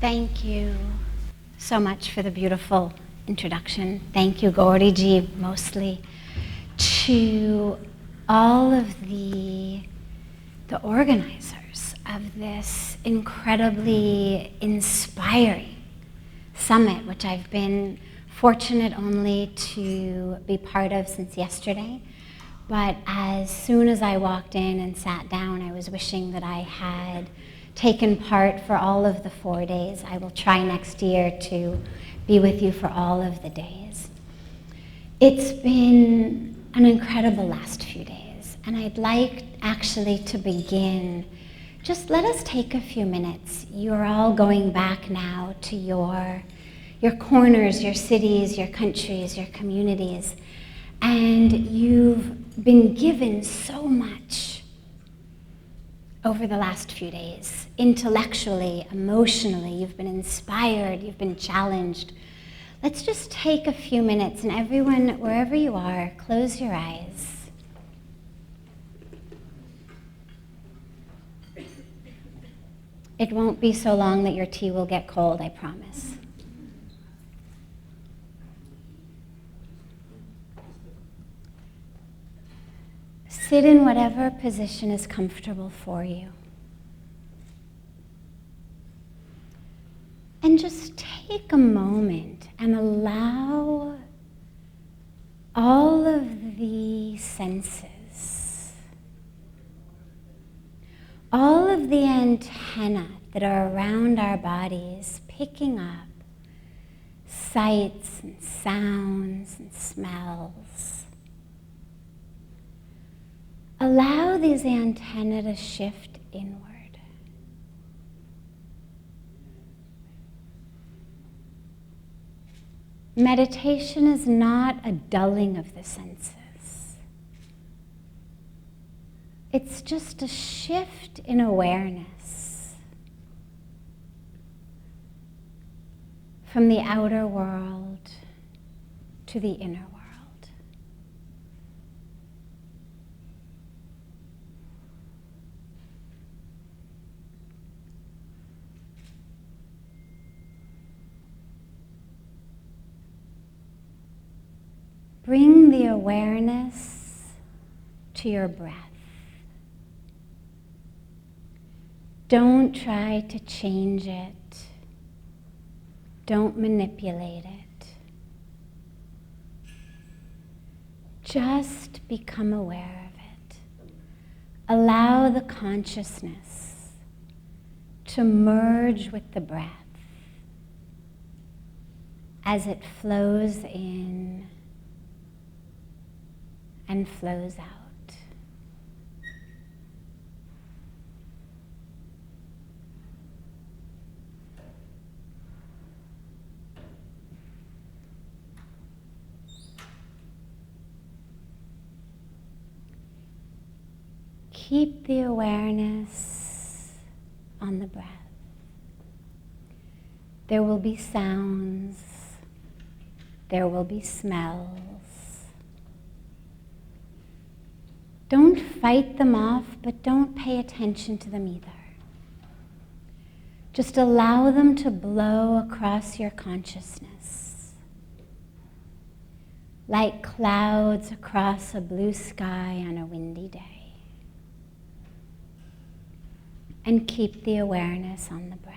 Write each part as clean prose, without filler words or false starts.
Thank you so much for the beautiful introduction. Thank you, Gauri ji, mostly, to all of the organizers of this incredibly inspiring summit, which I've been fortunate only to be part of since yesterday. But as soon as I walked in and sat down, I was wishing that I had taken part for all of the 4 days. I will try next year to be with you for all of the days. It's been an incredible last few days, and I'd like actually to begin. Just let us take a few minutes. You're all going back now to your corners, your cities, your countries, your communities, and you've been given so much over the last few days. Intellectually, emotionally, you've been inspired, you've been challenged. Let's just take a few minutes, and everyone, wherever you are, close your eyes. It won't be so long that your tea will get cold, I promise. Sit in whatever position is comfortable for you. And just take a moment and allow all of the senses, all of the antennae that are around our bodies, picking up sights and sounds and smells. Allow these antennae to shift inward. Meditation is not a dulling of the senses. It's just a shift in awareness from the outer world to the inner world. Bring the awareness to your breath. Don't try to change it. Don't manipulate it. Just become aware of it. Allow the consciousness to merge with the breath as it flows in and flows out. Keep the awareness on the breath. There will be sounds, there will be smells. Don't fight them off, but don't pay attention to them either. Just allow them to blow across your consciousness, like clouds across a blue sky on a windy day. And keep the awareness on the breath.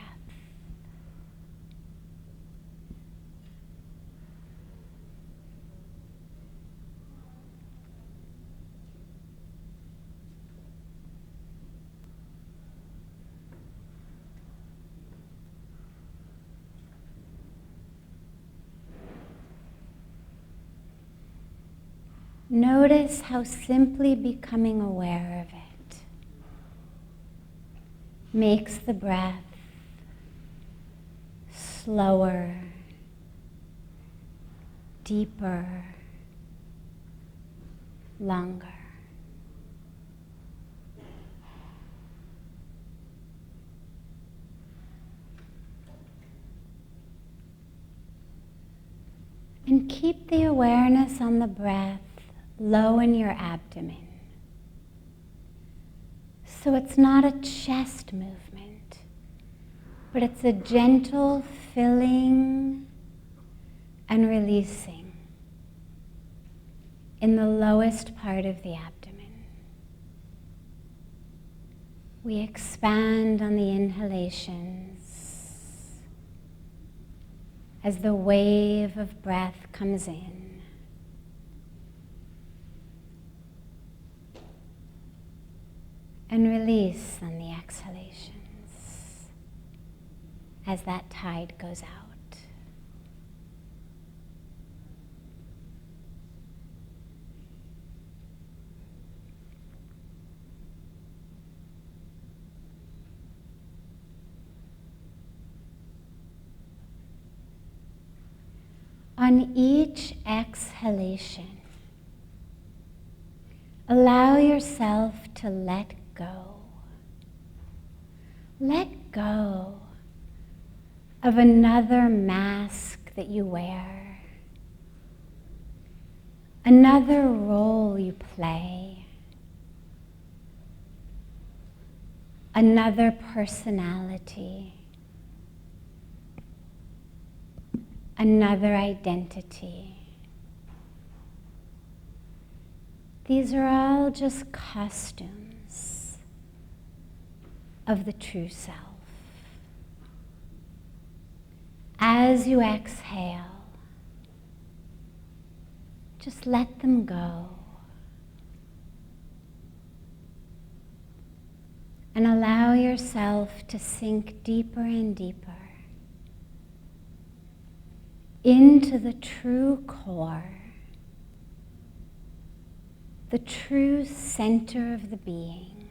Notice how simply becoming aware of it makes the breath slower, deeper, longer. And keep the awareness on the breath low in your abdomen. So it's not a chest movement. but it's a gentle filling and releasing in the lowest part of the abdomen. We expand on the inhalations as the wave of breath comes in. And release on the exhalations as that tide goes out. On each exhalation, allow yourself to let go. Let go of another mask that you wear, another role you play, another personality, another identity. These are all just costumes of the true self. As you exhale, just let them go. And allow yourself to sink deeper and deeper into the true core, the true center of the being,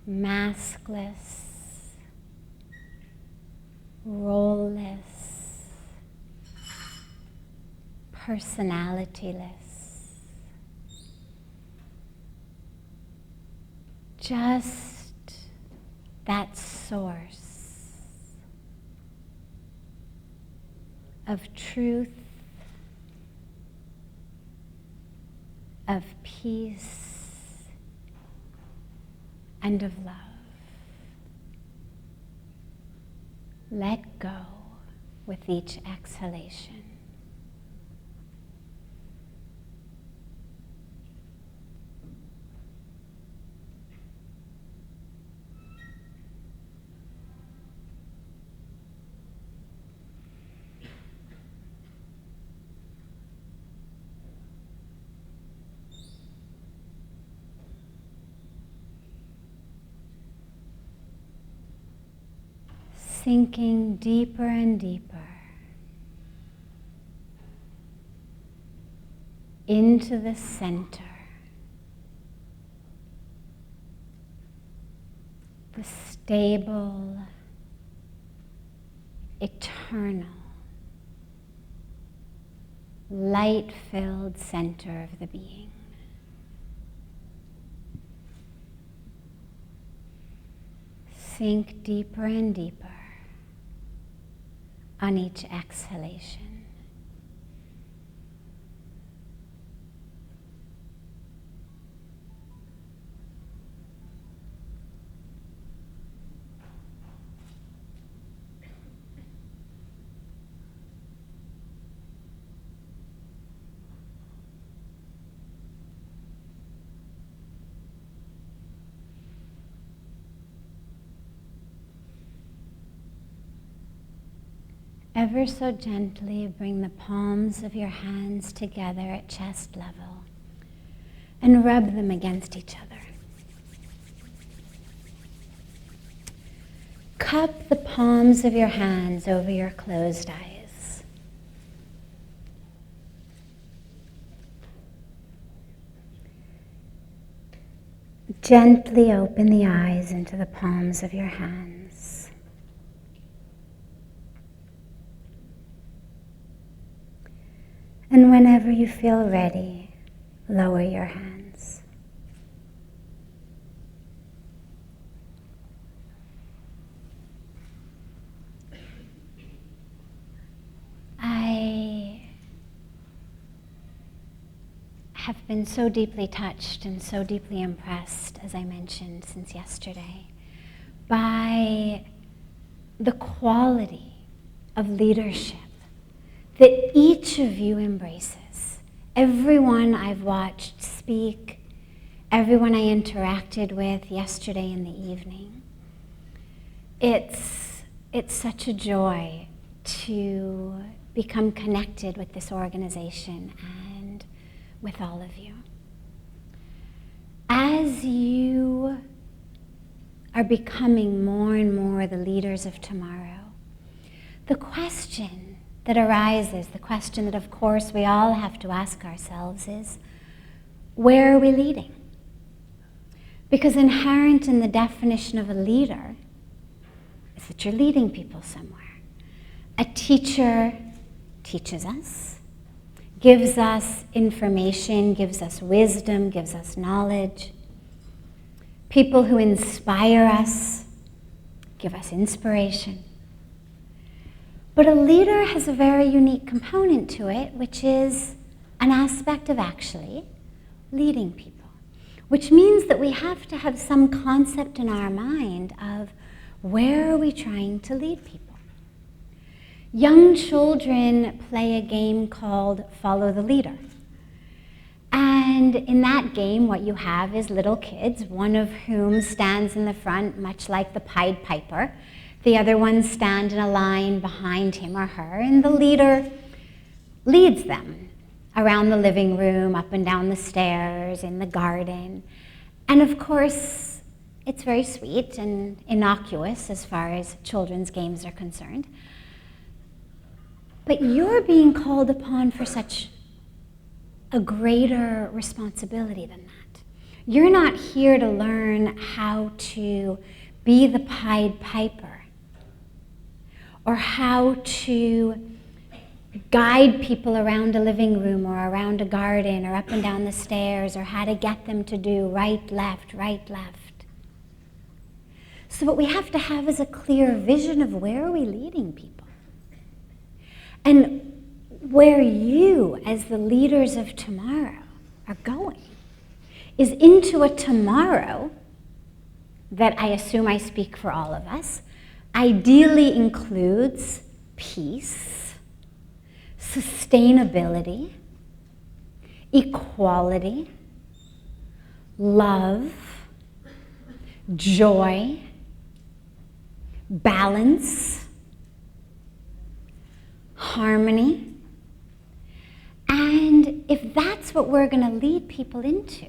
maskless, role-less, personality-less. Just that source of truth, of peace, and of love. Let go with each exhalation. Sinking deeper and deeper into the center, the stable, eternal, light-filled center of the being. Sink deeper and deeper on each exhalation. Ever so gently bring the palms of your hands together at chest level and rub them against each other. Cup the palms of your hands over your closed eyes. Gently open the eyes into the palms of your hands. And whenever you feel ready, lower your hands. I have been so deeply touched and so deeply impressed, as I mentioned, since yesterday, by the quality of leadership that each of you embraces. Everyone I've watched speak, everyone I interacted with yesterday in the evening. It's such a joy to become connected with this organization and with all of you. As you are becoming more and more the leaders of tomorrow, the question that arises, the question that of course we all have to ask ourselves is, where are we leading? Because inherent in the definition of a leader is that you're leading people somewhere. A teacher teaches us, gives us information, gives us wisdom, gives us knowledge. People who inspire us give us inspiration. But a leader has a very unique component to it, which is an aspect of actually leading people, which means that we have to have some concept in our mind of where are we trying to lead people. Young children play a game called Follow the Leader. And in that game, what you have is little kids, one of whom stands in the front, much like the Pied Piper. The other ones stand in a line behind him or her, and the leader leads them around the living room, up and down the stairs, in the garden. And of course, it's very sweet and innocuous as far as children's games are concerned. But you're being called upon for such a greater responsibility than that. You're not here to learn how to be the Pied Piper or how to guide people around a living room or around a garden or up and down the stairs or how to get them to do right, left, right, left. So what we have to have is a clear vision of where are we leading people. And where you, as the leaders of tomorrow, are going is into a tomorrow that I assume I speak for all of us, ideally includes peace, sustainability, equality, love, joy, balance, harmony. And if that's what we're going to lead people into,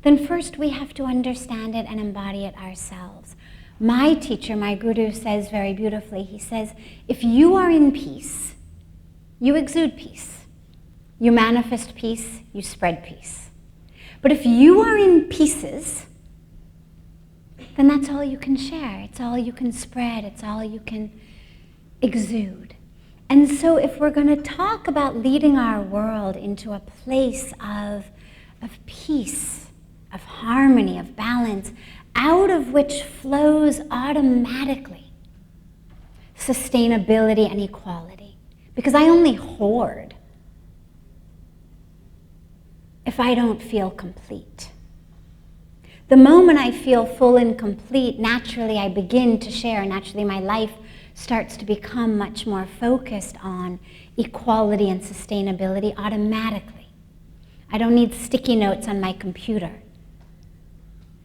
then first we have to understand it and embody it ourselves. My teacher, my guru, says very beautifully, he says, if you are in peace, you exude peace. You manifest peace, you spread peace. But if you are in pieces, then that's all you can share. It's all you can spread. It's all you can exude. And so if we're going to talk about leading our world into a place of peace, of harmony, of balance, out of which flows automatically sustainability and equality. Because I only hoard if I don't feel complete. The moment I feel full and complete, naturally I begin to share. Naturally my life starts to become much more focused on equality and sustainability automatically. I don't need sticky notes on my computer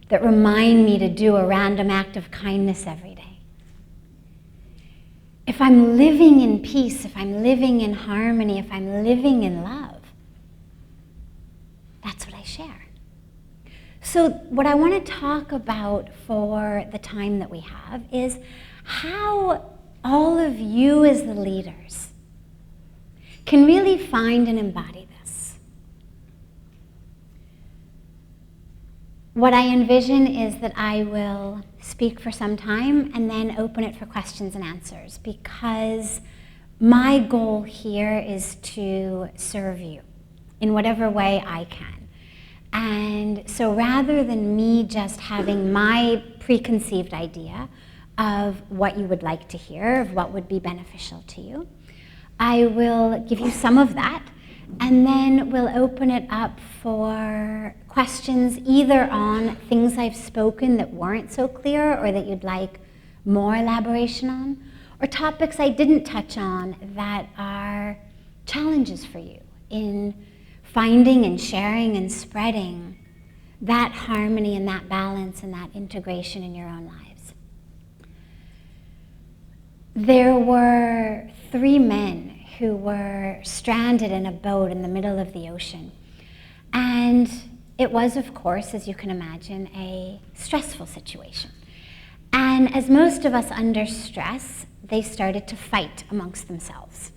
that remind me to do a random act of kindness every day. If I'm living in peace, if I'm living in harmony, if I'm living in love, that's what I share. So what I want to talk about for the time that we have is how all of you as the leaders can really find and embody this. What I envision is that I will speak for some time and then open it for questions and answers, because my goal here is to serve you in whatever way I can. And so rather than me just having my preconceived idea of what you would like to hear, of what would be beneficial to you, I will give you some of that, And then we'll open it up for questions either on things I've spoken that weren't so clear or that you'd like more elaboration on, or topics I didn't touch on that are challenges for you in finding and sharing and spreading that harmony and that balance and that integration in your own lives. There were 3 men who were stranded in a boat in the middle of the ocean. And it was, of course, as you can imagine, a stressful situation. And as most of us under stress, they started to fight amongst themselves.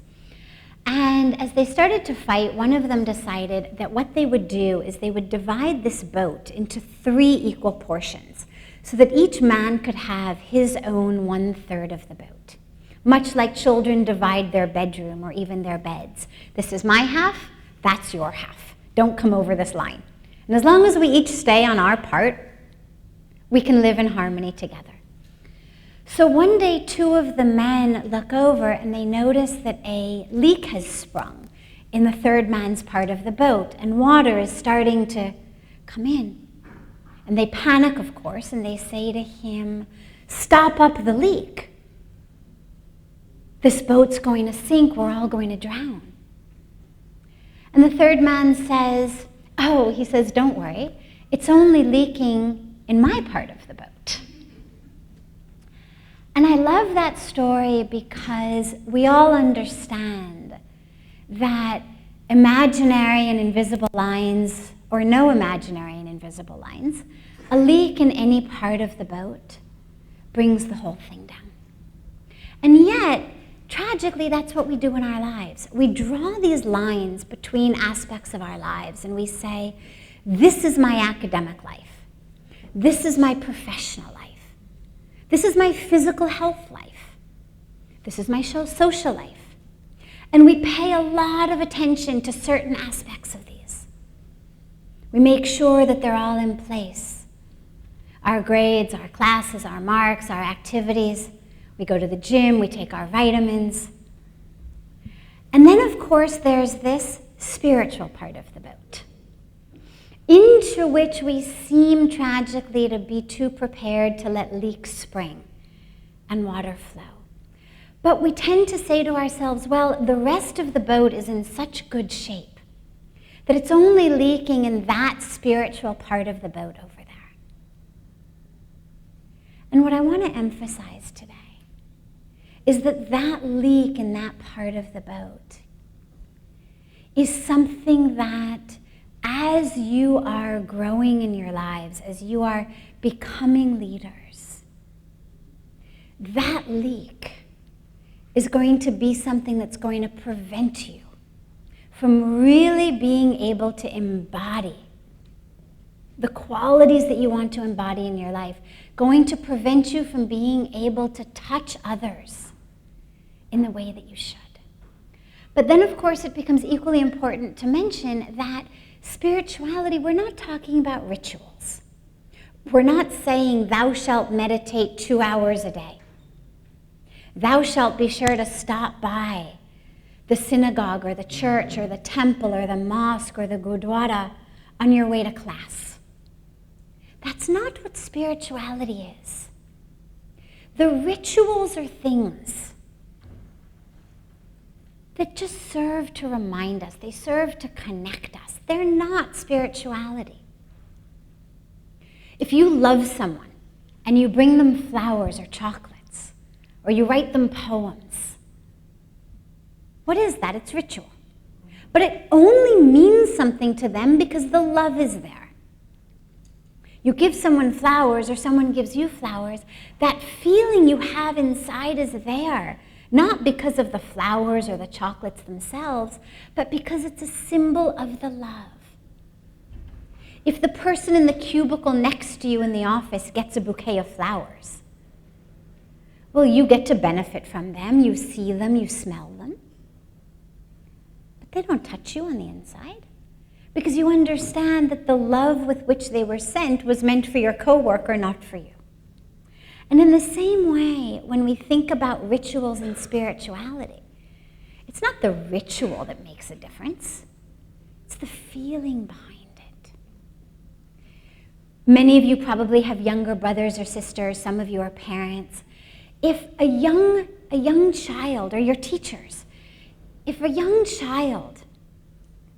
And as they started to fight, one of them decided that what they would do is they would divide this boat into 3 equal portions so that each man could have his own 1/3 of the boat. Much like children divide their bedroom or even their beds. This is my half, that's your half. Don't come over this line. And as long as we each stay on our part, we can live in harmony together. So one day, 2 of the men look over and they notice that a leak has sprung in the 3rd man's part of the boat, and water is starting to come in. And they panic, of course, and they say to him, "Stop up the leak. This boat's going to sink, we're all going to drown." And the 3rd man says, "Oh," he says, "don't worry, it's only leaking in my part of the boat." And I love that story because we all understand that imaginary and invisible lines, or no imaginary and invisible lines, a leak in any part of the boat brings the whole thing down. And yet, tragically, that's what we do in our lives. We draw these lines between aspects of our lives and we say, this is my academic life. This is my professional life. This is my physical health life. This is my social life. And we pay a lot of attention to certain aspects of these. We make sure that they're all in place. Our grades, our classes, our marks, our activities. We go to the gym, we take our vitamins. And then, of course, there's this spiritual part of the boat, into which we seem tragically to be too prepared to let leaks spring and water flow. But we tend to say to ourselves, well, the rest of the boat is in such good shape that it's only leaking in that spiritual part of the boat over there. And what I want to emphasize today is that that leak in that part of the boat is something that, as you are growing in your lives, as you are becoming leaders, that leak is going to be something that's going to prevent you from really being able to embody the qualities that you want to embody in your life, going to prevent you from being able to touch others in the way that you should. But then, of course, it becomes equally important to mention that spirituality, we're not talking about rituals. We're not saying thou shalt meditate 2 hours a day. Thou shalt be sure to stop by the synagogue or the church or the temple or the mosque or the gurdwara on your way to class. That's not what spirituality is. The rituals are things that just serve to remind us. They serve to connect us. They're not spirituality. If you love someone and you bring them flowers or chocolates, or you write them poems, what is that? It's ritual. But it only means something to them because the love is there. You give someone flowers or someone gives you flowers, that feeling you have inside is there. Not because of the flowers or the chocolates themselves, but because it's a symbol of the love. If the person in the cubicle next to you in the office gets a bouquet of flowers, well, you get to benefit from them, you see them, you smell them. But they don't touch you on the inside, because you understand that the love with which they were sent was meant for your coworker, not for you. And in the same way, when we think about rituals and spirituality, it's not the ritual that makes a difference. It's the feeling behind it. Many of you probably have younger brothers or sisters. Some of you are parents. If a young child, or your teachers, if a young child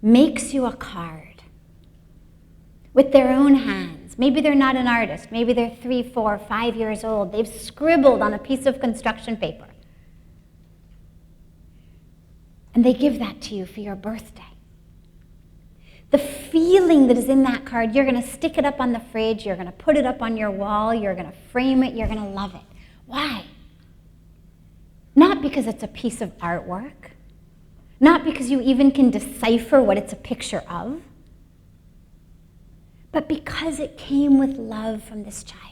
makes you a card with their own hands, maybe they're not an artist, maybe they're 3, 4, 5 years old, they've scribbled on a piece of construction paper, and they give that to you for your birthday. The feeling that is in that card, you're going to stick it up on the fridge, you're going to put it up on your wall, you're going to frame it, you're going to love it. Why? Not because it's a piece of artwork, not because you even can decipher what it's a picture of, but because it came with love from this child.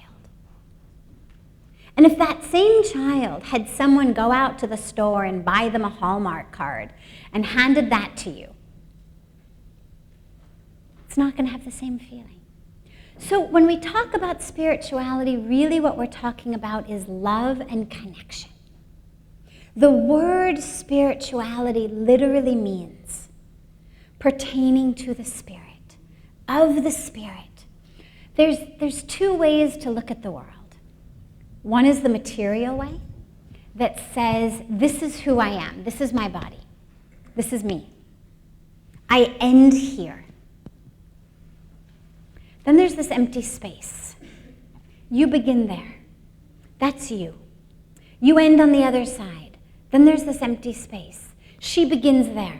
And if that same child had someone go out to the store and buy them a Hallmark card and handed that to you, it's not going to have the same feeling. So when we talk about spirituality, really what we're talking about is love and connection. The word spirituality literally means pertaining to the Spirit, of the Spirit. There's two ways to look at the world. One is the material way that says, this is who I am, this is my body, this is me. I end here. Then there's this empty space. You begin there. That's you. You end on the other side. Then there's this empty space. She begins there.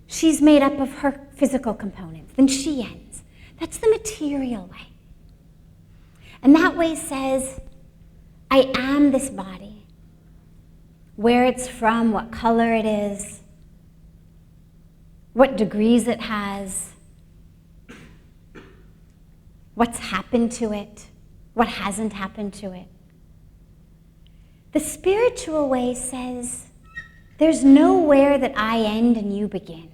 She's made up of her physical components. Then she ends. That's the material way. And that way says, I am this body. Where it's from, what color it is, what degrees it has, what's happened to it, what hasn't happened to it. The spiritual way says, there's nowhere that I end and you begin.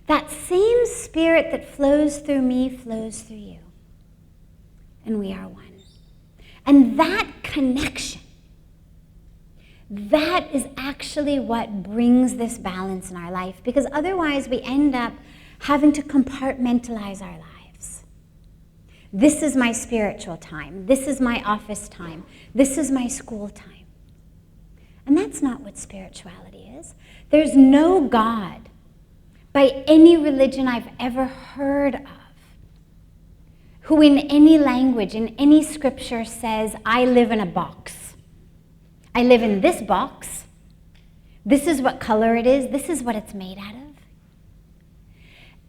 That same spirit that flows through me flows through you. And we are one. And that connection, that is actually what brings this balance in our life, because otherwise we end up having to compartmentalize our lives. This is my spiritual time. This is my office time. This is my school time. And that's not what spirituality is. There's no God by any religion I've ever heard of who in any language, in any scripture says, I live in a box. I live in this box. This is what color it is. This is what it's made out of.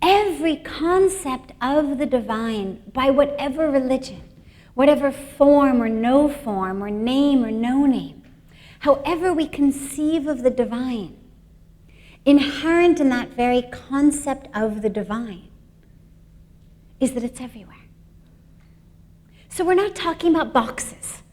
Every concept of the divine, by whatever religion, whatever form or no form, or name or no name, however we conceive of the divine, inherent in that very concept of the divine is that it's everywhere. So we're not talking about boxes.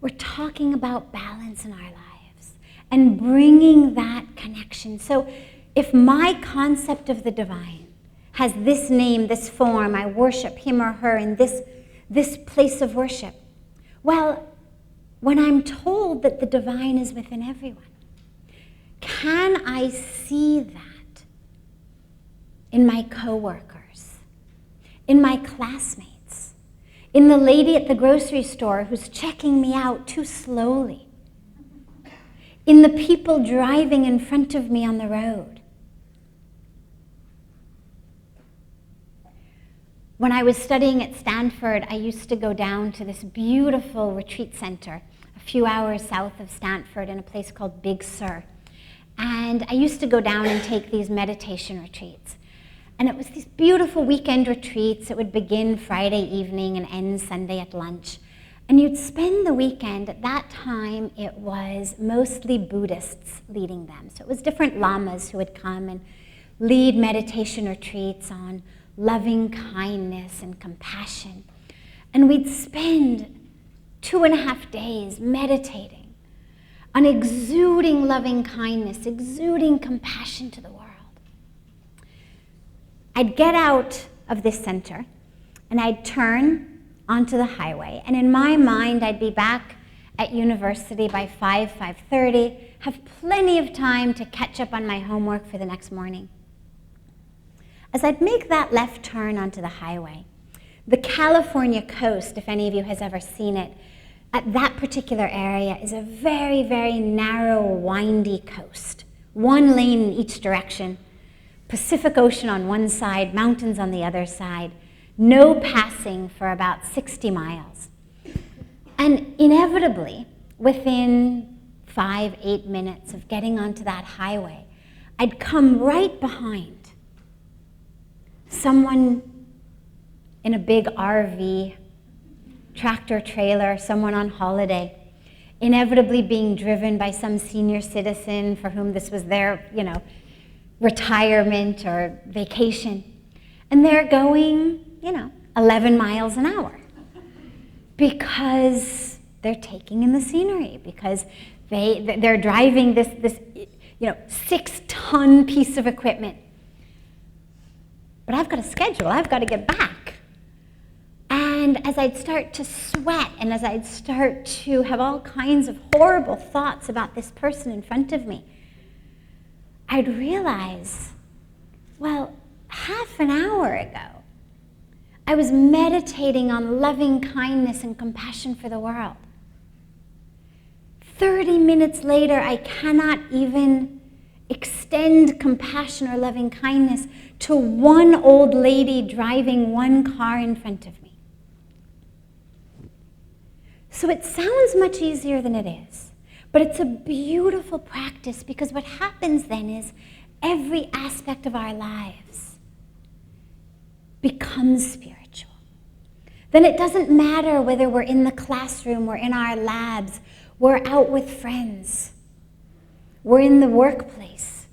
We're talking about balance in our lives and bringing that connection. So if my concept of the divine has this name, this form, I worship him or her in this place of worship, well, when I'm told that the divine is within everyone, can I see that in my coworkers, in my classmates, in the lady at the grocery store who's checking me out too slowly, in the people driving in front of me on the road? When I was studying at Stanford, I used to go down to this beautiful retreat center a few hours south of Stanford in a place called Big Sur. And I used to go down and take these meditation retreats. And it was these beautiful weekend retreats. It would begin Friday evening and end Sunday at lunch. And you'd spend the weekend. At that time, it was mostly Buddhists leading them. So it was different lamas who would come and lead meditation retreats on loving kindness and compassion. And we'd spend 2.5 days meditating on exuding loving kindness, exuding compassion to the world. I'd get out of this center and I'd turn onto the highway, and in my mind I'd be back at university by 5:30, have plenty of time to catch up on my homework for the next morning. As I'd make that left turn onto the highway, the California coast, if any of you has ever seen it, at that particular area is a very, very narrow, windy coast. One lane in each direction, Pacific Ocean on one side, mountains on the other side, no passing for about 60 miles. And inevitably, within 5-8 minutes of getting onto that highway, I'd come right behind someone in a big RV, tractor trailer, someone on holiday, inevitably being driven by some senior citizen for whom this was their, retirement or vacation. And they're going, 11 miles an hour because they're taking in the scenery, because they're driving this 6-ton piece of equipment. But I've got a schedule, I've got to get back. And as I'd start to sweat and as I'd start to have all kinds of horrible thoughts about this person in front of me, I'd realize, well, half an hour ago, I was meditating on loving kindness and compassion for the world. 30 minutes later, I cannot even extend compassion or loving kindness to one old lady driving one car in front of me. So it sounds much easier than it is, but it's a beautiful practice, because what happens then is every aspect of our lives becomes spiritual. Then it doesn't matter whether we're in the classroom, we're in our labs, we're out with friends, we're in the workplace,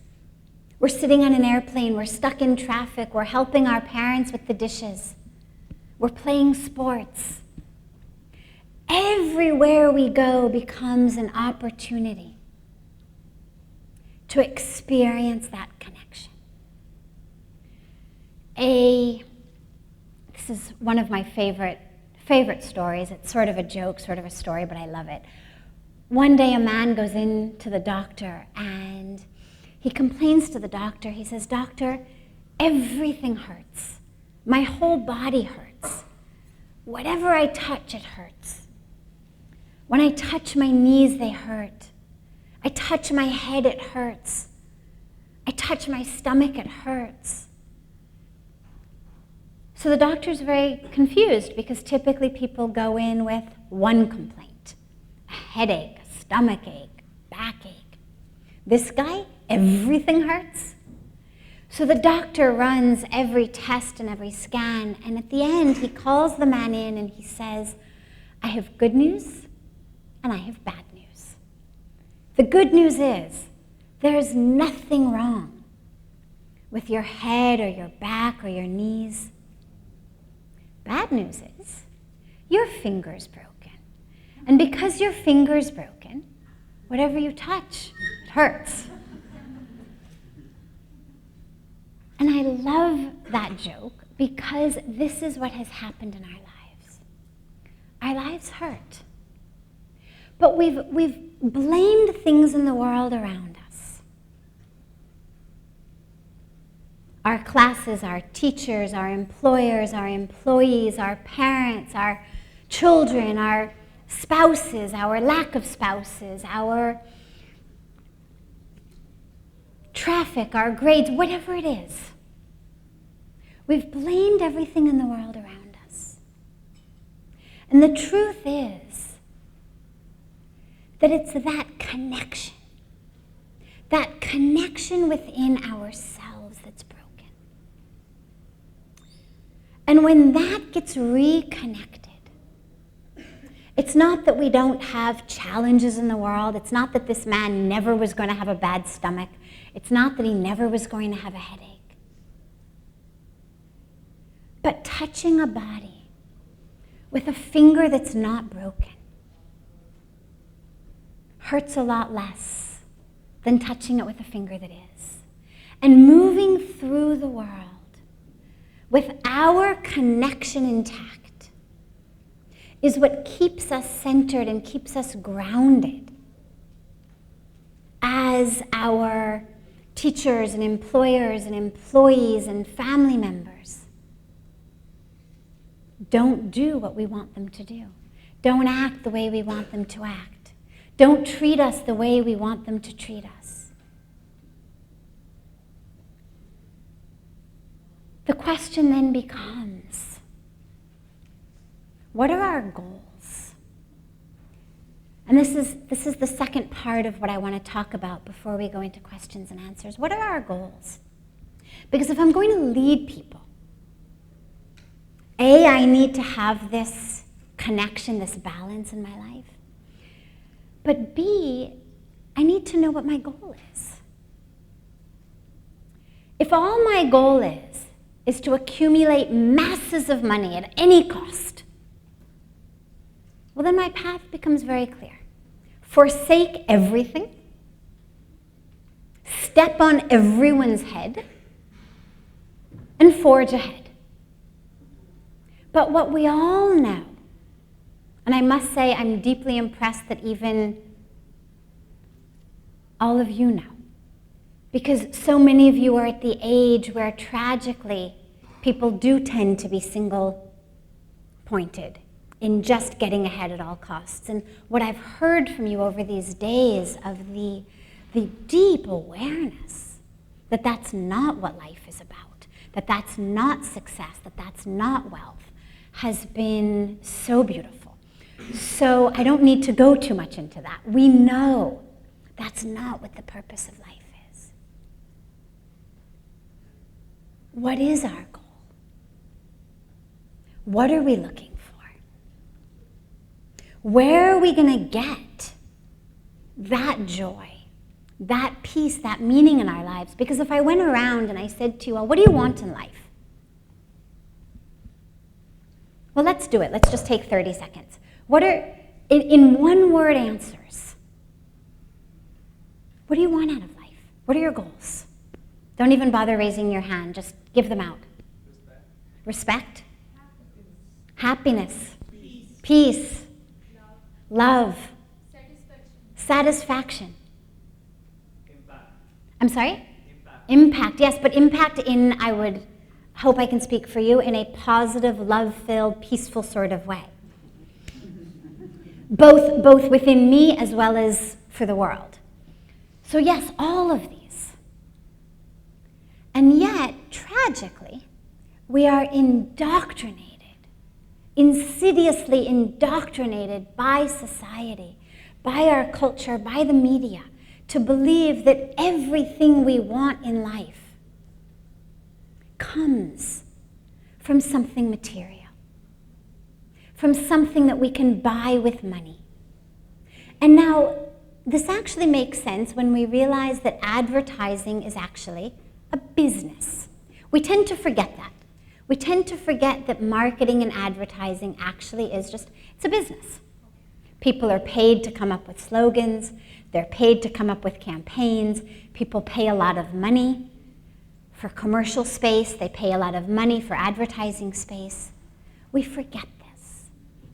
we're sitting on an airplane, we're stuck in traffic, we're helping our parents with the dishes, we're playing sports. Everywhere we go becomes an opportunity to experience that connection. This is one of my favorite stories. It's sort of a joke, sort of a story, but I love it. One day a man goes in to the doctor and he complains to the doctor. He says, "Doctor, everything hurts. My whole body hurts. Whatever I touch, it hurts. When I touch my knees, they hurt. I touch my head, it hurts. I touch my stomach, it hurts." So the doctor's very confused, because typically people go in with one complaint: a headache, a stomach ache, backache. This guy, everything hurts. So the doctor runs every test and every scan, and at the end he calls the man in and he says, "I have good news and I have bad news. The good news is there's nothing wrong with your head or your back or your knees. Bad news is your finger's broken. And because your finger's broken, whatever you touch, it hurts." And I love that joke, because this is what has happened in our lives. Our lives hurt. But we've blamed things in the world around us. Our classes, our teachers, our employers, our employees, our parents, our children, our spouses, our lack of spouses, our traffic, our grades, whatever it is. We've blamed everything in the world around us. And the truth is that it's that connection within ourselves that's broken. And when that gets reconnected, it's not that we don't have challenges in the world. It's not that this man never was going to have a bad stomach. It's not that he never was going to have a headache. But touching a body with a finger that's not broken hurts a lot less than touching it with a finger that is. And moving through the world with our connection intact is what keeps us centered and keeps us grounded as our teachers and employers and employees and family members don't do what we want them to do, don't act the way we want them to act, don't treat us the way we want them to treat us. The question then becomes, what are our goals? And this is the second part of what I want to talk about before we go into questions and answers. What are our goals? Because if I'm going to lead people, A, I need to have this connection, this balance in my life. But B, I need to know what my goal is. If all my goal is to accumulate masses of money at any cost, well, then my path becomes very clear. Forsake everything, step on everyone's head, and forge ahead. But what we all know, and I must say I'm deeply impressed that even all of you know, because so many of you are at the age where tragically people do tend to be single-pointed in just getting ahead at all costs. And what I've heard from you over these days of the deep awareness that that's not what life is about, that that's not success, that that's not wealth, has been so beautiful. So I don't need to go too much into that. We know that's not what the purpose of life is. What is our goal? What are we looking for? Where are we going to get that joy, that peace, that meaning in our lives? Because if I went around and I said to you all, what do you want in life? Well, let's do it. Let's just take 30 seconds. What are, in one-word answers, what do you want out of life? What are your goals? Don't even bother raising your hand. Just give them out. Respect? Happiness. Peace. Love. Satisfaction. Impact. I'm sorry? Impact. Yes, but impact in, I would hope I can speak for you, in a positive, love-filled, peaceful sort of way. Both within me as well as for the world. So yes, all of these. And yet, tragically, we are indoctrinated, insidiously indoctrinated by society, by our culture, by the media, to believe that everything we want in life comes from something material, from something that we can buy with money. And now, this actually makes sense when we realize that advertising is actually a business. We tend to forget that. We tend to forget that marketing and advertising actually is just, it's a business. People are paid to come up with slogans. They're paid to come up with campaigns. People pay a lot of money for commercial space. They pay a lot of money for advertising space. We forget this.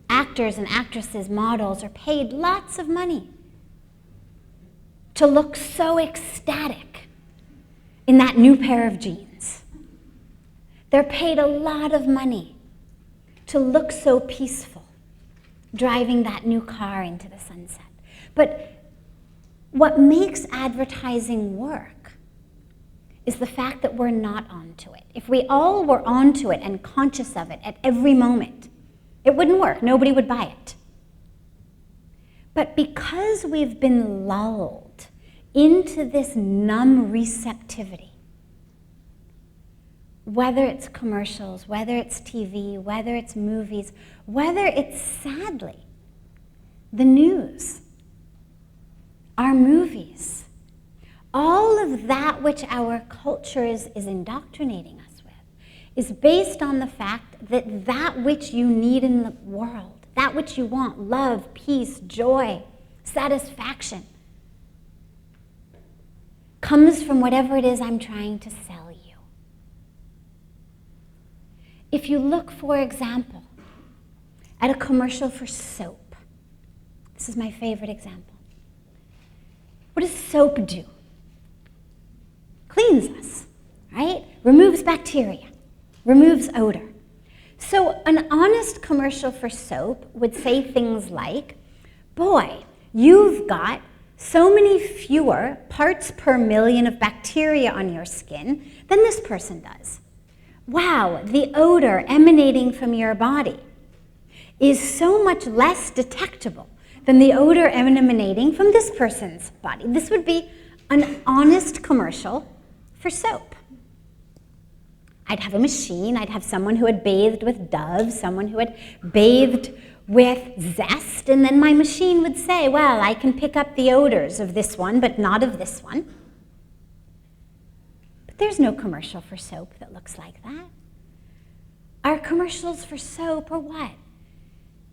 Actors and actresses, models are paid lots of money to look so ecstatic in that new pair of jeans. They're paid a lot of money to look so peaceful, driving that new car into the sunset. But what makes advertising work is the fact that we're not onto it. If we all were onto it and conscious of it at every moment, it wouldn't work. Nobody would buy it. But because we've been lulled into this numb receptivity, whether it's commercials, whether it's TV, whether it's movies, whether it's, sadly, the news, our movies, all of that which our culture is indoctrinating us with is based on the fact that that which you need in the world, that which you want, love, peace, joy, satisfaction, comes from whatever it is I'm trying to sell you. If you look, for example, at a commercial for soap. This is my favorite example. What does soap do? Cleans us, right? Removes bacteria, removes odor. So an honest commercial for soap would say things like, boy, you've got so many fewer parts per million of bacteria on your skin than this person does. Wow, the odor emanating from your body is so much less detectable than the odor emanating from this person's body. This would be an honest commercial for soap. I'd have a machine, I'd have someone who had bathed with Dove, someone who had bathed with Zest, and then my machine would say, well, I can pick up the odors of this one, but not of this one. But there's no commercial for soap that looks like that. Our commercials for soap are what?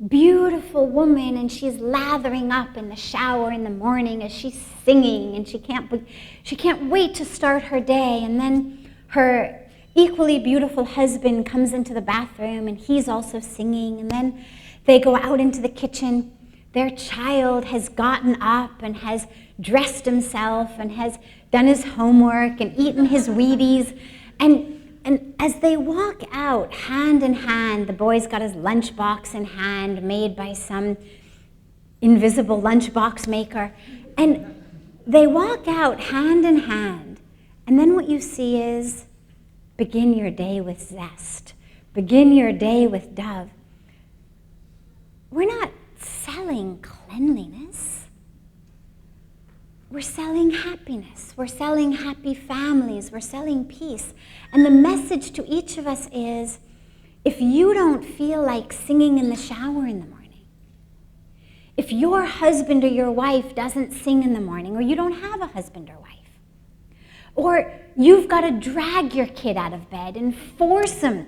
Beautiful woman, and she's lathering up in the shower in the morning as she's singing, and she can't wait to start her day, and then her equally beautiful husband comes into the bathroom and he's also singing, and then they go out into the kitchen. Their child has gotten up and has dressed himself and has done his homework and eaten his Wheaties, and as they walk out hand in hand, the boy's got his lunchbox in hand made by some invisible lunchbox maker, and they walk out hand in hand, and then what you see is, begin your day with Zest, begin your day with Dove. We're not selling cleanliness. We're selling happiness. We're selling happy families. We're selling peace. And the message to each of us is, if you don't feel like singing in the shower in the morning, if your husband or your wife doesn't sing in the morning, or you don't have a husband or wife, or you've got to drag your kid out of bed and force him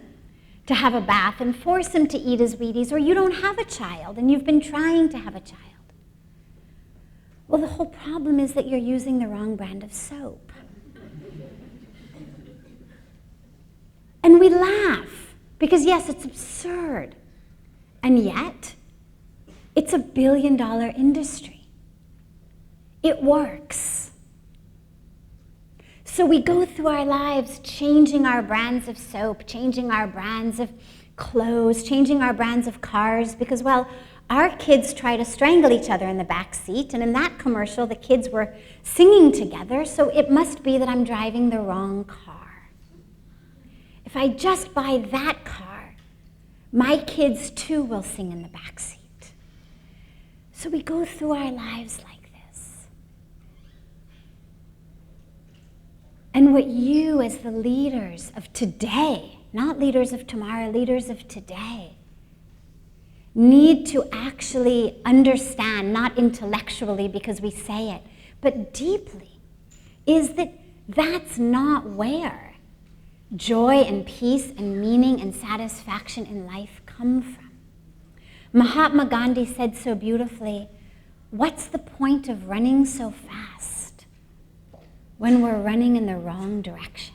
to have a bath and force him to eat his Wheaties, or you don't have a child and you've been trying to have a child. Well, the whole problem is that you're using the wrong brand of soap. And we laugh because, yes, it's absurd. And yet, it's a billion-dollar industry. It works. So we go through our lives changing our brands of soap, changing our brands of clothes, changing our brands of cars because, well, our kids try to strangle each other in the back seat, and in that commercial, the kids were singing together, so it must be that I'm driving the wrong car. If I just buy that car, my kids too will sing in the back seat. So we go through our lives like this. And what you, as the leaders of today, not leaders of tomorrow, leaders of today, need to actually understand, not intellectually because we say it, but deeply, is that that's not where joy and peace and meaning and satisfaction in life come from. Mahatma Gandhi said so beautifully, what's the point of running so fast when we're running in the wrong direction?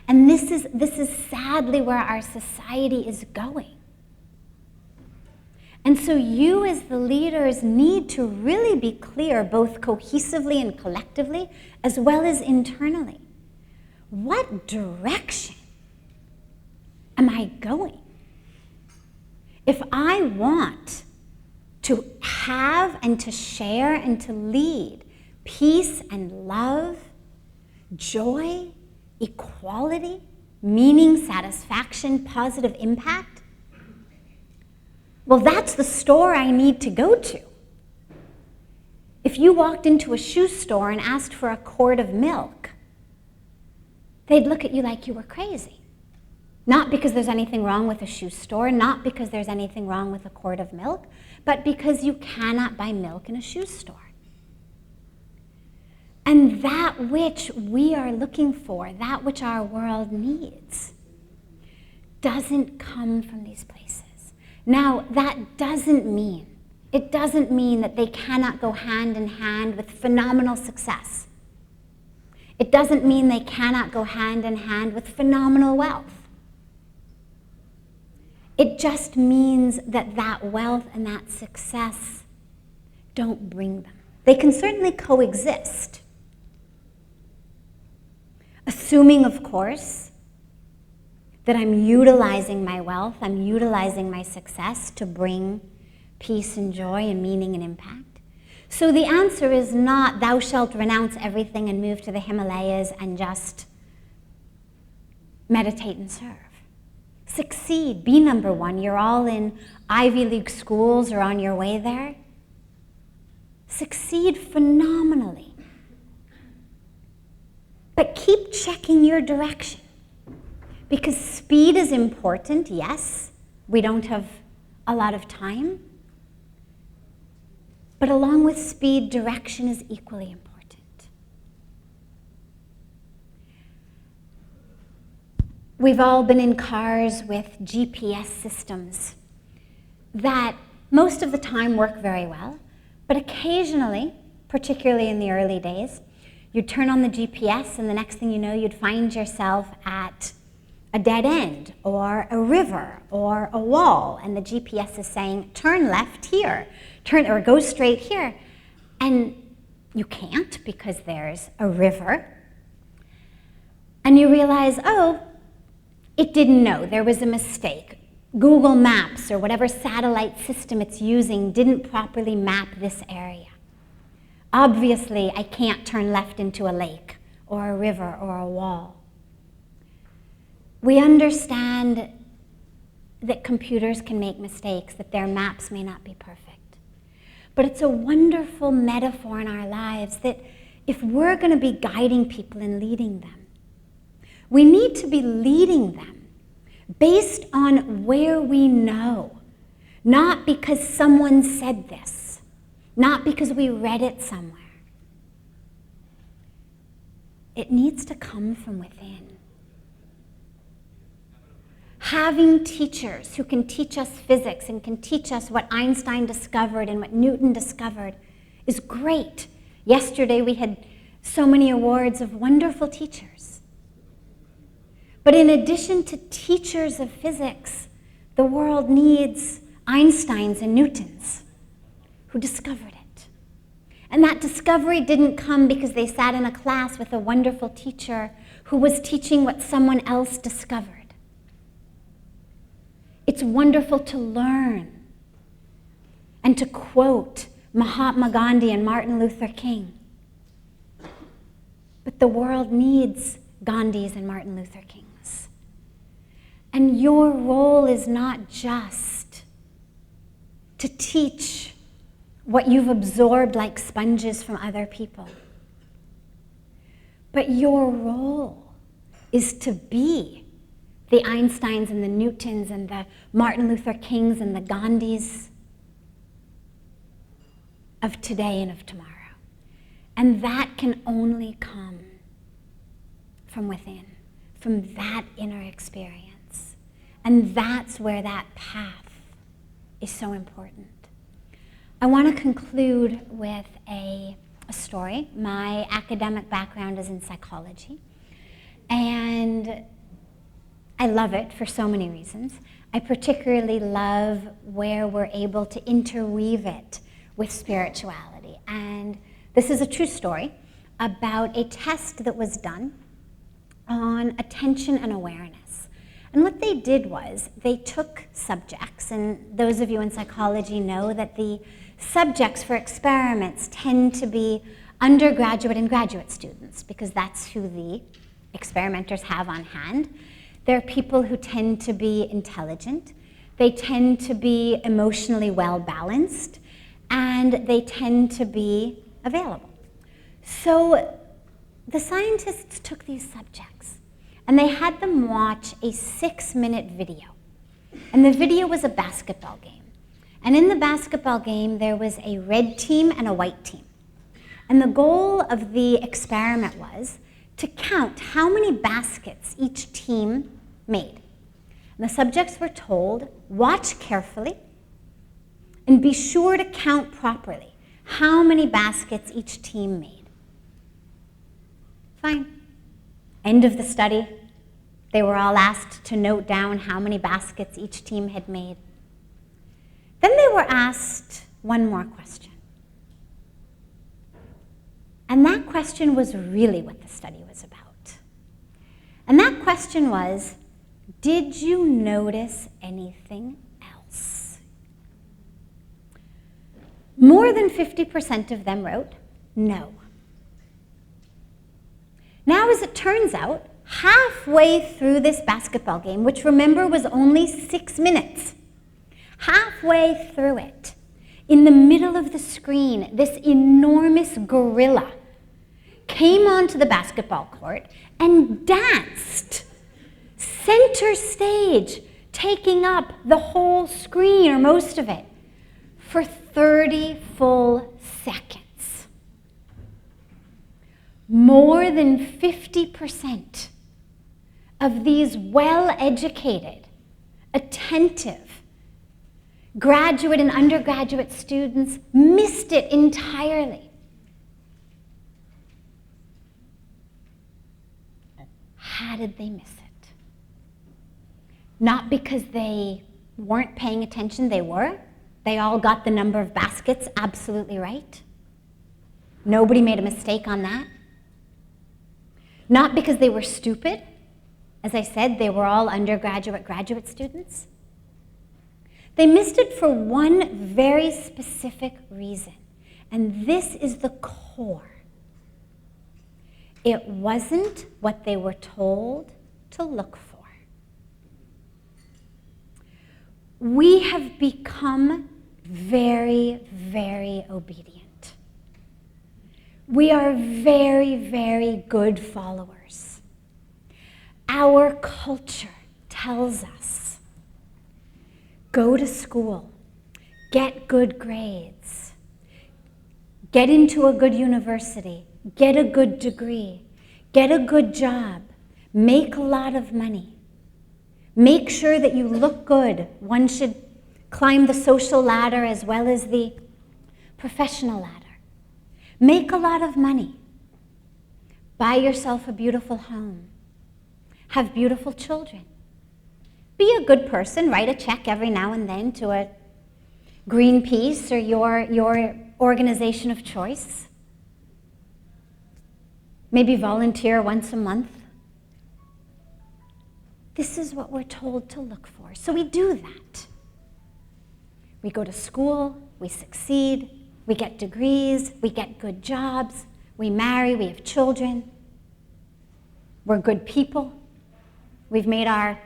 And this is sadly where our society is going. And so you as the leaders need to really be clear, both cohesively and collectively, as well as internally. What direction am I going? If I want to have and to share and to lead peace and love, joy, equality, meaning, satisfaction, positive impact, well, that's the store I need to go to. If you walked into a shoe store and asked for a quart of milk, they'd look at you like you were crazy. Not because there's anything wrong with a shoe store, not because there's anything wrong with a quart of milk, but because you cannot buy milk in a shoe store. And that which we are looking for, that which our world needs, doesn't come from these places. Now, that doesn't mean that they cannot go hand in hand with phenomenal success. It doesn't mean they cannot go hand in hand with phenomenal wealth. It just means that that wealth and that success don't bring them. They can certainly coexist. Assuming, of course, that I'm utilizing my wealth, I'm utilizing my success to bring peace and joy and meaning and impact. So the answer is not, thou shalt renounce everything and move to the Himalayas and just meditate and serve. Succeed, be number one. You're all in Ivy League schools or on your way there. Succeed phenomenally. But keep checking your direction. Because speed is important, yes. We don't have a lot of time. But along with speed, direction is equally important. We've all been in cars with GPS systems that most of the time work very well, but occasionally, particularly in the early days, you'd turn on the GPS and the next thing you know, you'd find yourself at a dead end or a river or a wall, and the GPS is saying, turn left here, turn or go straight here. And you can't because there's a river. And you realize, oh, it didn't know, there was a mistake. Google Maps or whatever satellite system it's using didn't properly map this area. Obviously, I can't turn left into a lake or a river or a wall. We understand that computers can make mistakes, that their maps may not be perfect. But it's a wonderful metaphor in our lives that if we're going to be guiding people and leading them, we need to be leading them based on where we know, not because someone said this, not because we read it somewhere. It needs to come from within. Having teachers who can teach us physics and can teach us what Einstein discovered and what Newton discovered is great. Yesterday we had so many awards of wonderful teachers. But in addition to teachers of physics, the world needs Einsteins and Newtons who discovered it. And that discovery didn't come because they sat in a class with a wonderful teacher who was teaching what someone else discovered. It's wonderful to learn and to quote Mahatma Gandhi and Martin Luther King. But the world needs Gandhis and Martin Luther Kings. And your role is not just to teach what you've absorbed like sponges from other people, but your role is to be the Einsteins and the Newtons and the Martin Luther Kings and the Gandhis of today and of tomorrow. And that can only come from within, from that inner experience. And that's where that path is so important. I want to conclude with a story. My academic background is in psychology, and I love it for so many reasons. I particularly love where we're able to interweave it with spirituality. And this is a true story about a test that was done on attention and awareness. And what they did was they took subjects, and those of you in psychology know that the subjects for experiments tend to be undergraduate and graduate students because that's who the experimenters have on hand. They're people who tend to be intelligent, they tend to be emotionally well-balanced, and they tend to be available. So the scientists took these subjects and they had them watch a 6-minute video. And the video was a basketball game. And in the basketball game, there was a red team and a white team. And the goal of the experiment was to count how many baskets each team made. And the subjects were told, watch carefully and be sure to count properly how many baskets each team made. Fine. End of the study. They were all asked to note down how many baskets each team had made. Then they were asked one more question. And that question was really what the study was about. And that question was, did you notice anything else? More than 50% of them wrote no. Now, as it turns out, halfway through this basketball game, which remember was only 6 minutes, halfway through it, in the middle of the screen, this enormous gorilla came onto the basketball court and danced center stage, taking up the whole screen or most of it for 30 full seconds. More than 50% of these well-educated, attentive graduate and undergraduate students missed it entirely. How did they miss it? Not because they weren't paying attention, they were. They all got the number of baskets absolutely right. Nobody made a mistake on that. Not because they were stupid. As I said, they were all undergraduate, graduate students. They missed it for one very specific reason, and this is the core. It wasn't what they were told to look for. We have become very, very obedient. We are very, very good followers. Our culture tells us, go to school, get good grades, get into a good university, get a good degree, get a good job, make a lot of money. Make sure that you look good. One should climb the social ladder as well as the professional ladder. Make a lot of money. Buy yourself a beautiful home. Have beautiful children. Be a good person. Write a check every now and then to a Greenpeace or your organization of choice. Maybe volunteer once a month. This is what we're told to look for. So we do that. We go to school, we succeed, we get degrees, we get good jobs, we marry, we have children. We're good people. We've made our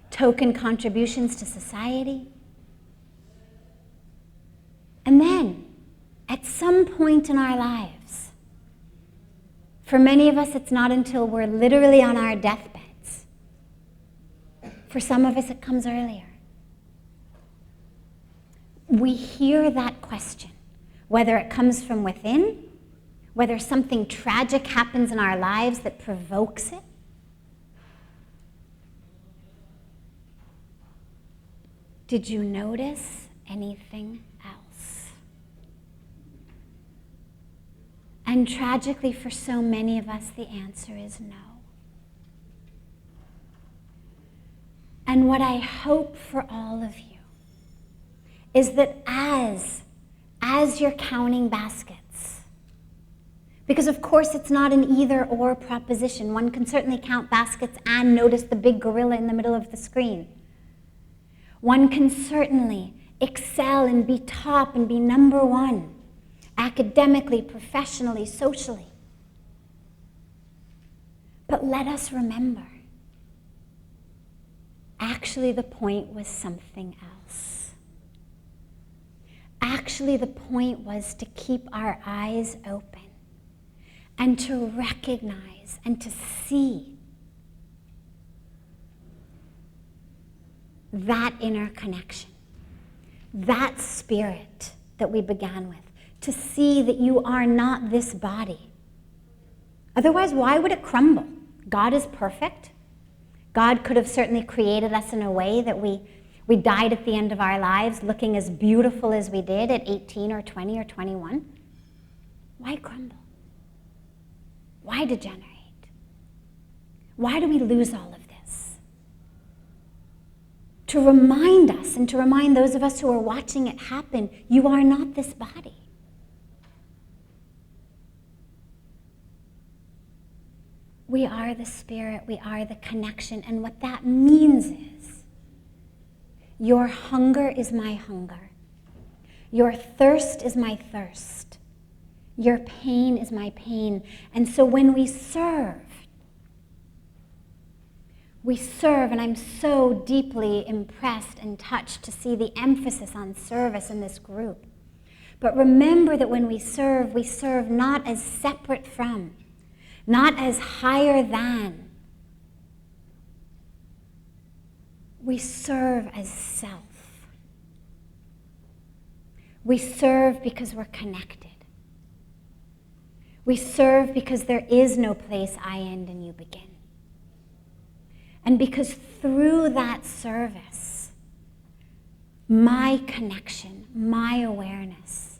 token contributions to society. And then, at some point in our lives, for many of us, it's not until we're literally on our deathbeds. For some of us, it comes earlier. We hear that question, whether it comes from within, whether something tragic happens in our lives that provokes it. Did you notice anything else? And tragically, for so many of us, the answer is no. And what I hope for all of you is that as you're counting baskets, because of course it's not an either or proposition. One can certainly count baskets and notice the big gorilla in the middle of the screen. One can certainly excel and be top and be number one, academically, professionally, socially. But let us remember, actually the point was something else. Actually the point was to keep our eyes open and to recognize and to see that inner connection, that spirit that we began with, to see that you are not this body. Otherwise, why would it crumble? God is perfect. God could have certainly created us in a way that we died at the end of our lives looking as beautiful as we did at 18 or 20 or 21. Why crumble? Why degenerate? Why do we lose all of this? to remind us and to remind those of us who are watching it happen, you are not this body. We are the spirit, we are the connection, and what that means is your hunger is my hunger. Your thirst is my thirst. Your pain is my pain. And so when we serve, and I'm so deeply impressed and touched to see the emphasis on service in this group. But remember that when we serve not as separate from, not as higher than. We serve as self. We serve because we're connected. We serve because there is no place I end and you begin. And because through that service, my connection, my awareness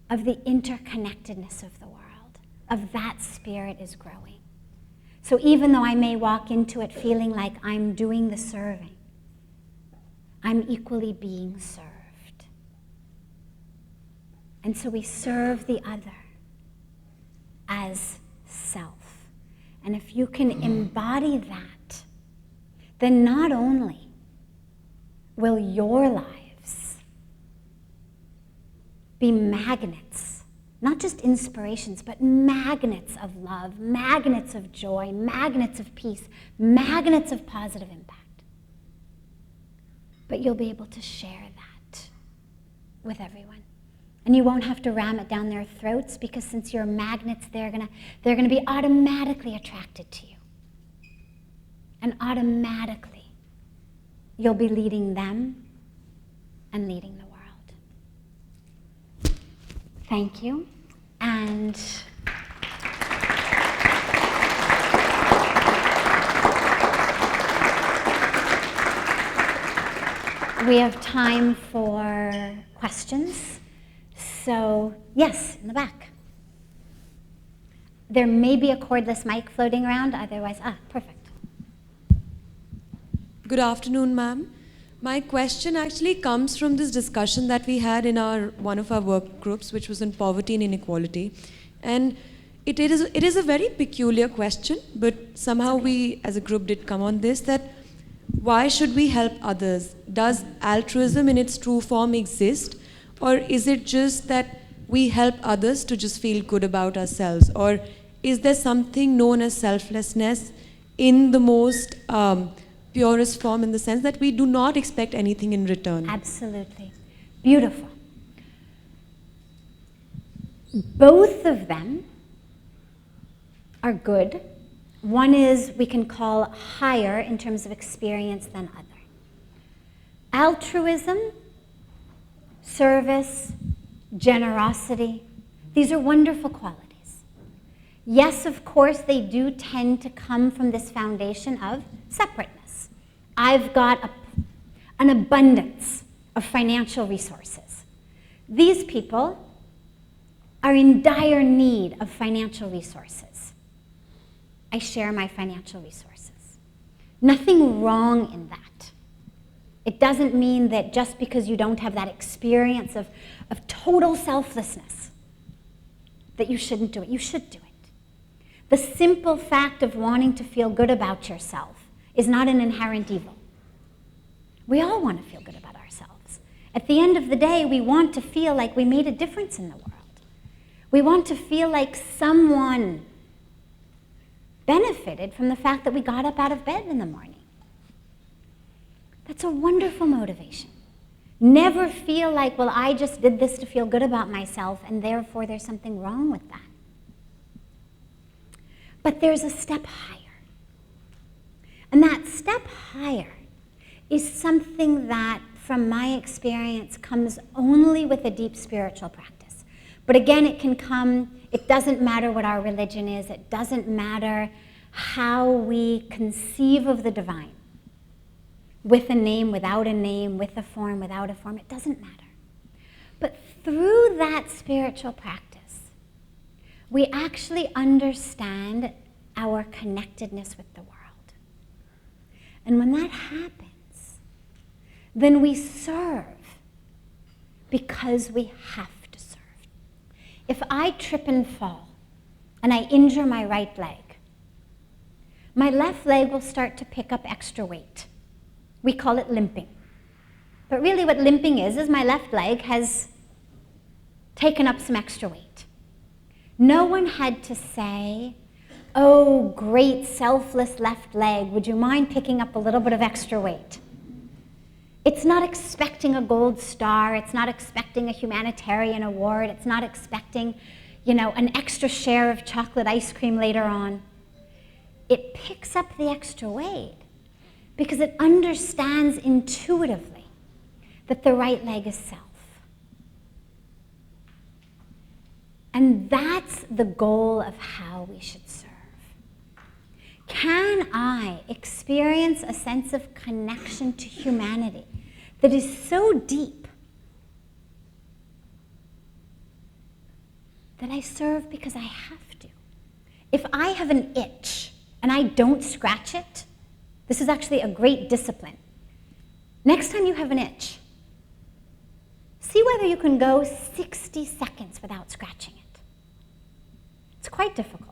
of the interconnectedness of the world, of that spirit is growing. So even though I may walk into it feeling like I'm doing the serving, I'm equally being served. And so we serve the other as self. And if you can embody that, then not only will your lives be magnets, not just inspirations, but magnets of love, magnets of joy, magnets of peace, magnets of positive impact. But you'll be able to share that with everyone. And you won't have to ram it down their throats, because since you're magnets, they're gonna be automatically attracted to you. And automatically, you'll be leading them and leading the world. Thank you. And we have time for questions. So, yes, in the back. There may be a cordless mic floating around, otherwise, perfect. Good afternoon, ma'am. My question actually comes from this discussion that we had in one of our work groups, which was on poverty and inequality. And it is a very peculiar question, but somehow we as a group did come on this, that why should we help others? Does altruism in its true form exist? Or is it just that we help others to just feel good about ourselves? Or is there something known as selflessness in the most purest form, in the sense that we do not expect anything in return? Absolutely. Beautiful. Both of them are good. One is we can call higher in terms of experience than other. Altruism, service, generosity, these are wonderful qualities. Yes, of course, they do tend to come from this foundation of separateness. I've got an abundance of financial resources. These people are in dire need of financial resources. I share my financial resources. Nothing wrong in that. It doesn't mean that just because you don't have that experience of total selflessness, that you shouldn't do it. You should do it. The simple fact of wanting to feel good about yourself is not an inherent evil. We all want to feel good about ourselves. At the end of the day, we want to feel like we made a difference in the world. We want to feel like someone benefited from the fact that we got up out of bed in the morning. That's a wonderful motivation. Never feel like, well, I just did this to feel good about myself, and therefore there's something wrong with that. But there's a step higher. And that step higher is something that, from my experience, comes only with a deep spiritual practice. But again, it doesn't matter what our religion is, it doesn't matter how we conceive of the divine. With a name, without a name, with a form, without a form, it doesn't matter. But through that spiritual practice, we actually understand our connectedness with the world. And when that happens, then we serve because we have to serve. If I trip and fall and I injure my right leg, my left leg will start to pick up extra weight. We call it limping. But really what limping is my left leg has taken up some extra weight. No one had to say, oh, great selfless left leg, would you mind picking up a little bit of extra weight? It's not expecting a gold star, it's not expecting a humanitarian award, it's not expecting, an extra share of chocolate ice cream later on. It picks up the extra weight because it understands intuitively that the right leg is self. And that's the goal of how we should serve. Can I experience a sense of connection to humanity that is so deep that I serve because I have to? If I have an itch and I don't scratch it, this is actually a great discipline. Next time you have an itch, see whether you can go 60 seconds without scratching it. It's quite difficult.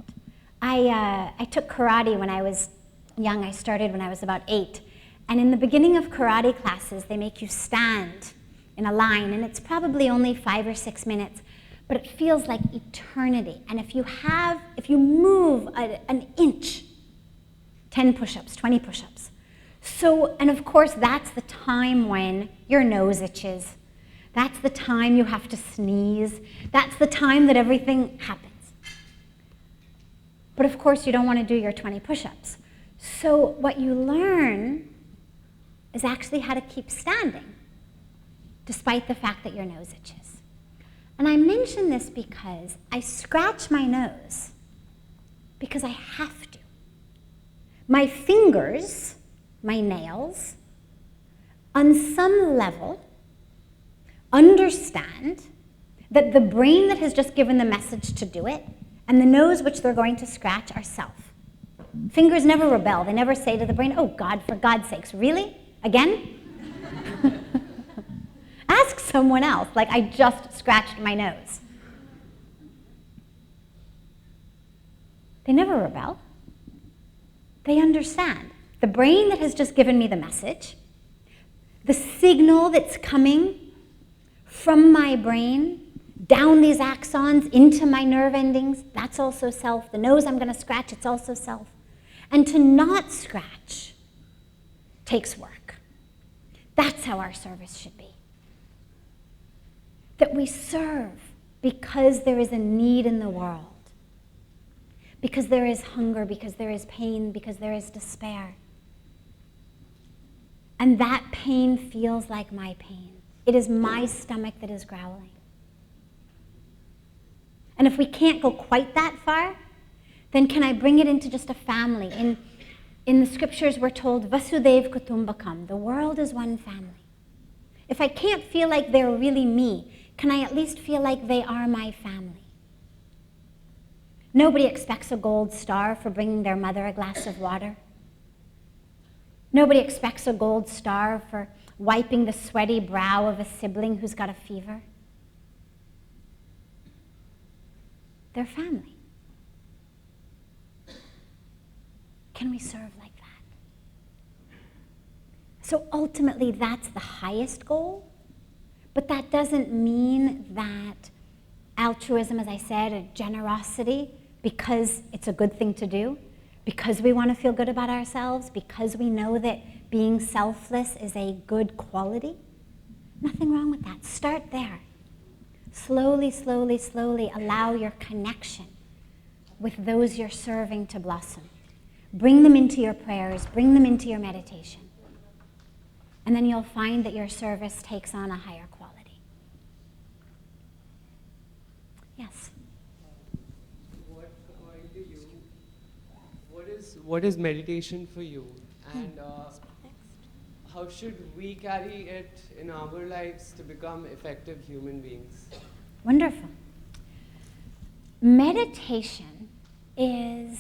I took karate when I was young. I started when I was about 8. And in the beginning of karate classes, they make you stand in a line, and it's probably only 5 or 6 minutes, but it feels like eternity. And if you move an inch, 10 push-ups, 20 push-ups. So, and of course, that's the time when your nose itches. That's the time you have to sneeze. That's the time that everything happens. But of course, you don't want to do your 20 push-ups. So what you learn is actually how to keep standing, despite the fact that your nose itches. And I mention this because I scratch my nose because I have to. My fingers, my nails, on some level, understand that the brain that has just given the message to do it and the nose which they're going to scratch are self. Fingers never rebel. They never say to the brain, oh God, for God's sakes, really? Again? Ask someone else, like I just scratched my nose. They never rebel. They understand. The brain that has just given me the message, the signal that's coming from my brain down these axons into my nerve endings, that's also self. The nose I'm going to scratch, it's also self. And to not scratch takes work. That's how our service should be. That we serve because there is a need in the world. Because there is hunger, because there is pain, because there is despair. And that pain feels like my pain. It is my stomach that is growling. And if we can't go quite that far, then can I bring it into just a family? In the scriptures we're told, Vasudev Kutumbakam, the world is one family. If I can't feel like they're really me, can I at least feel like they are my family? Nobody expects a gold star for bringing their mother a glass of water. Nobody expects a gold star for wiping the sweaty brow of a sibling who's got a fever. They're family. Can we serve like that? So ultimately, that's the highest goal, but that doesn't mean that altruism, as I said, or generosity, because it's a good thing to do, because we want to feel good about ourselves, because we know that being selfless is a good quality. Nothing wrong with that. Start there. Slowly, slowly, slowly allow your connection with those you're serving to blossom. Bring them into your prayers, bring them into your meditation. And then you'll find that your service takes on a higher quality. Yes? According to you, what is meditation for you? And how should we carry it in our lives to become effective human beings? Wonderful. Meditation is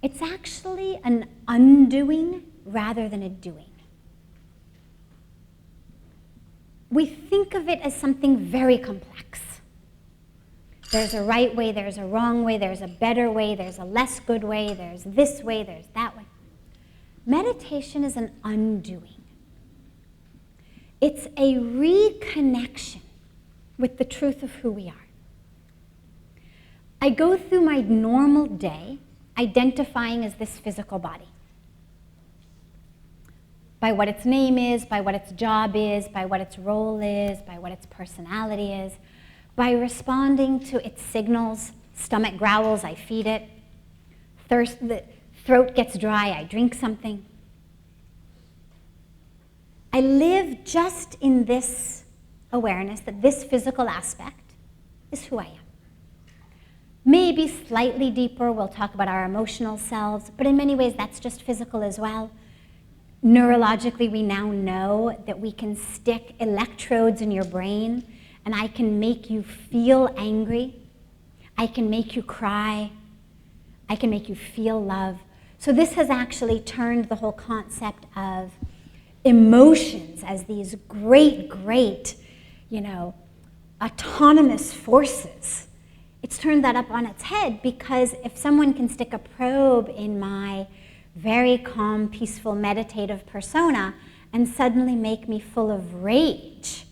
It's actually an undoing rather than a doing. We think of it as something very complex. There's a right way, there's a wrong way, there's a better way, there's a less good way, there's this way, there's that way. Meditation is an undoing. It's a reconnection with the truth of who we are. I go through my normal day identifying as this physical body. By what its name is, by what its job is, by what its role is, by what its personality is, by responding to its signals. Stomach growls, I feed it. The throat gets dry, I drink something. I live just in this awareness that this physical aspect is who I am. Maybe slightly deeper, we'll talk about our emotional selves, but in many ways that's just physical as well. Neurologically, we now know that we can stick electrodes in your brain and I can make you feel angry. I can make you cry. I can make you feel love. So this has actually turned the whole concept of emotions as these great, autonomous forces. It's turned that up on its head, because if someone can stick a probe in my very calm, peaceful, meditative persona and suddenly make me full of rage,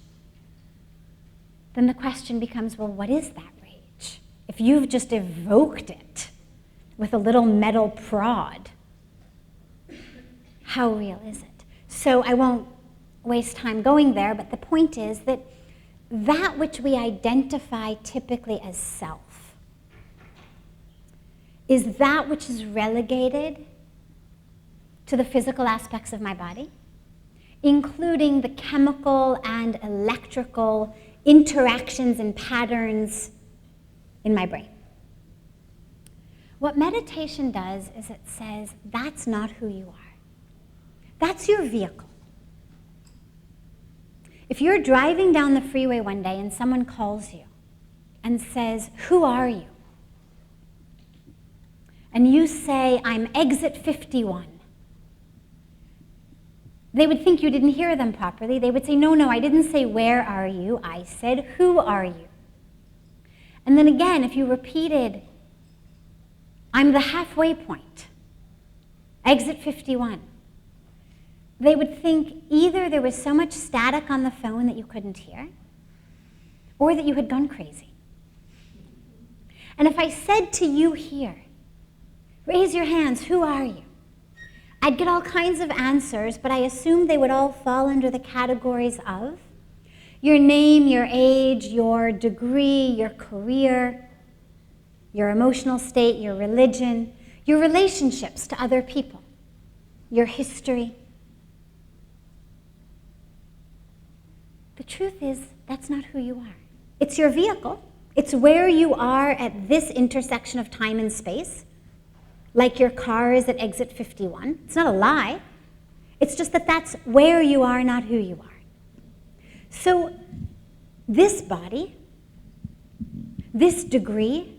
then the question becomes, well, what is that rage? If you've just evoked it with a little metal prod, how real is it? So I won't waste time going there, but the point is that that which we identify typically as self is that which is relegated to the physical aspects of my body, including the chemical and electrical interactions and patterns in my brain. What meditation does is it says, that's not who you are. That's your vehicle. If you're driving down the freeway one day and someone calls you and says, who are you? And you say, I'm exit 51. They would think you didn't hear them properly. They would say, no, I didn't say where are you. I said, who are you? And then again, if you repeated, I'm the halfway point, exit 51, they would think either there was so much static on the phone that you couldn't hear, or that you had gone crazy. And if I said to you here, raise your hands, who are you? I'd get all kinds of answers, but I assumed they would all fall under the categories of your name, your age, your degree, your career, your emotional state, your religion, your relationships to other people, your history. The truth is, that's not who you are. It's your vehicle. It's where you are at this intersection of time and space. Like your car is at exit 51. It's not a lie. It's just that that's where you are, not who you are. So this body, this degree,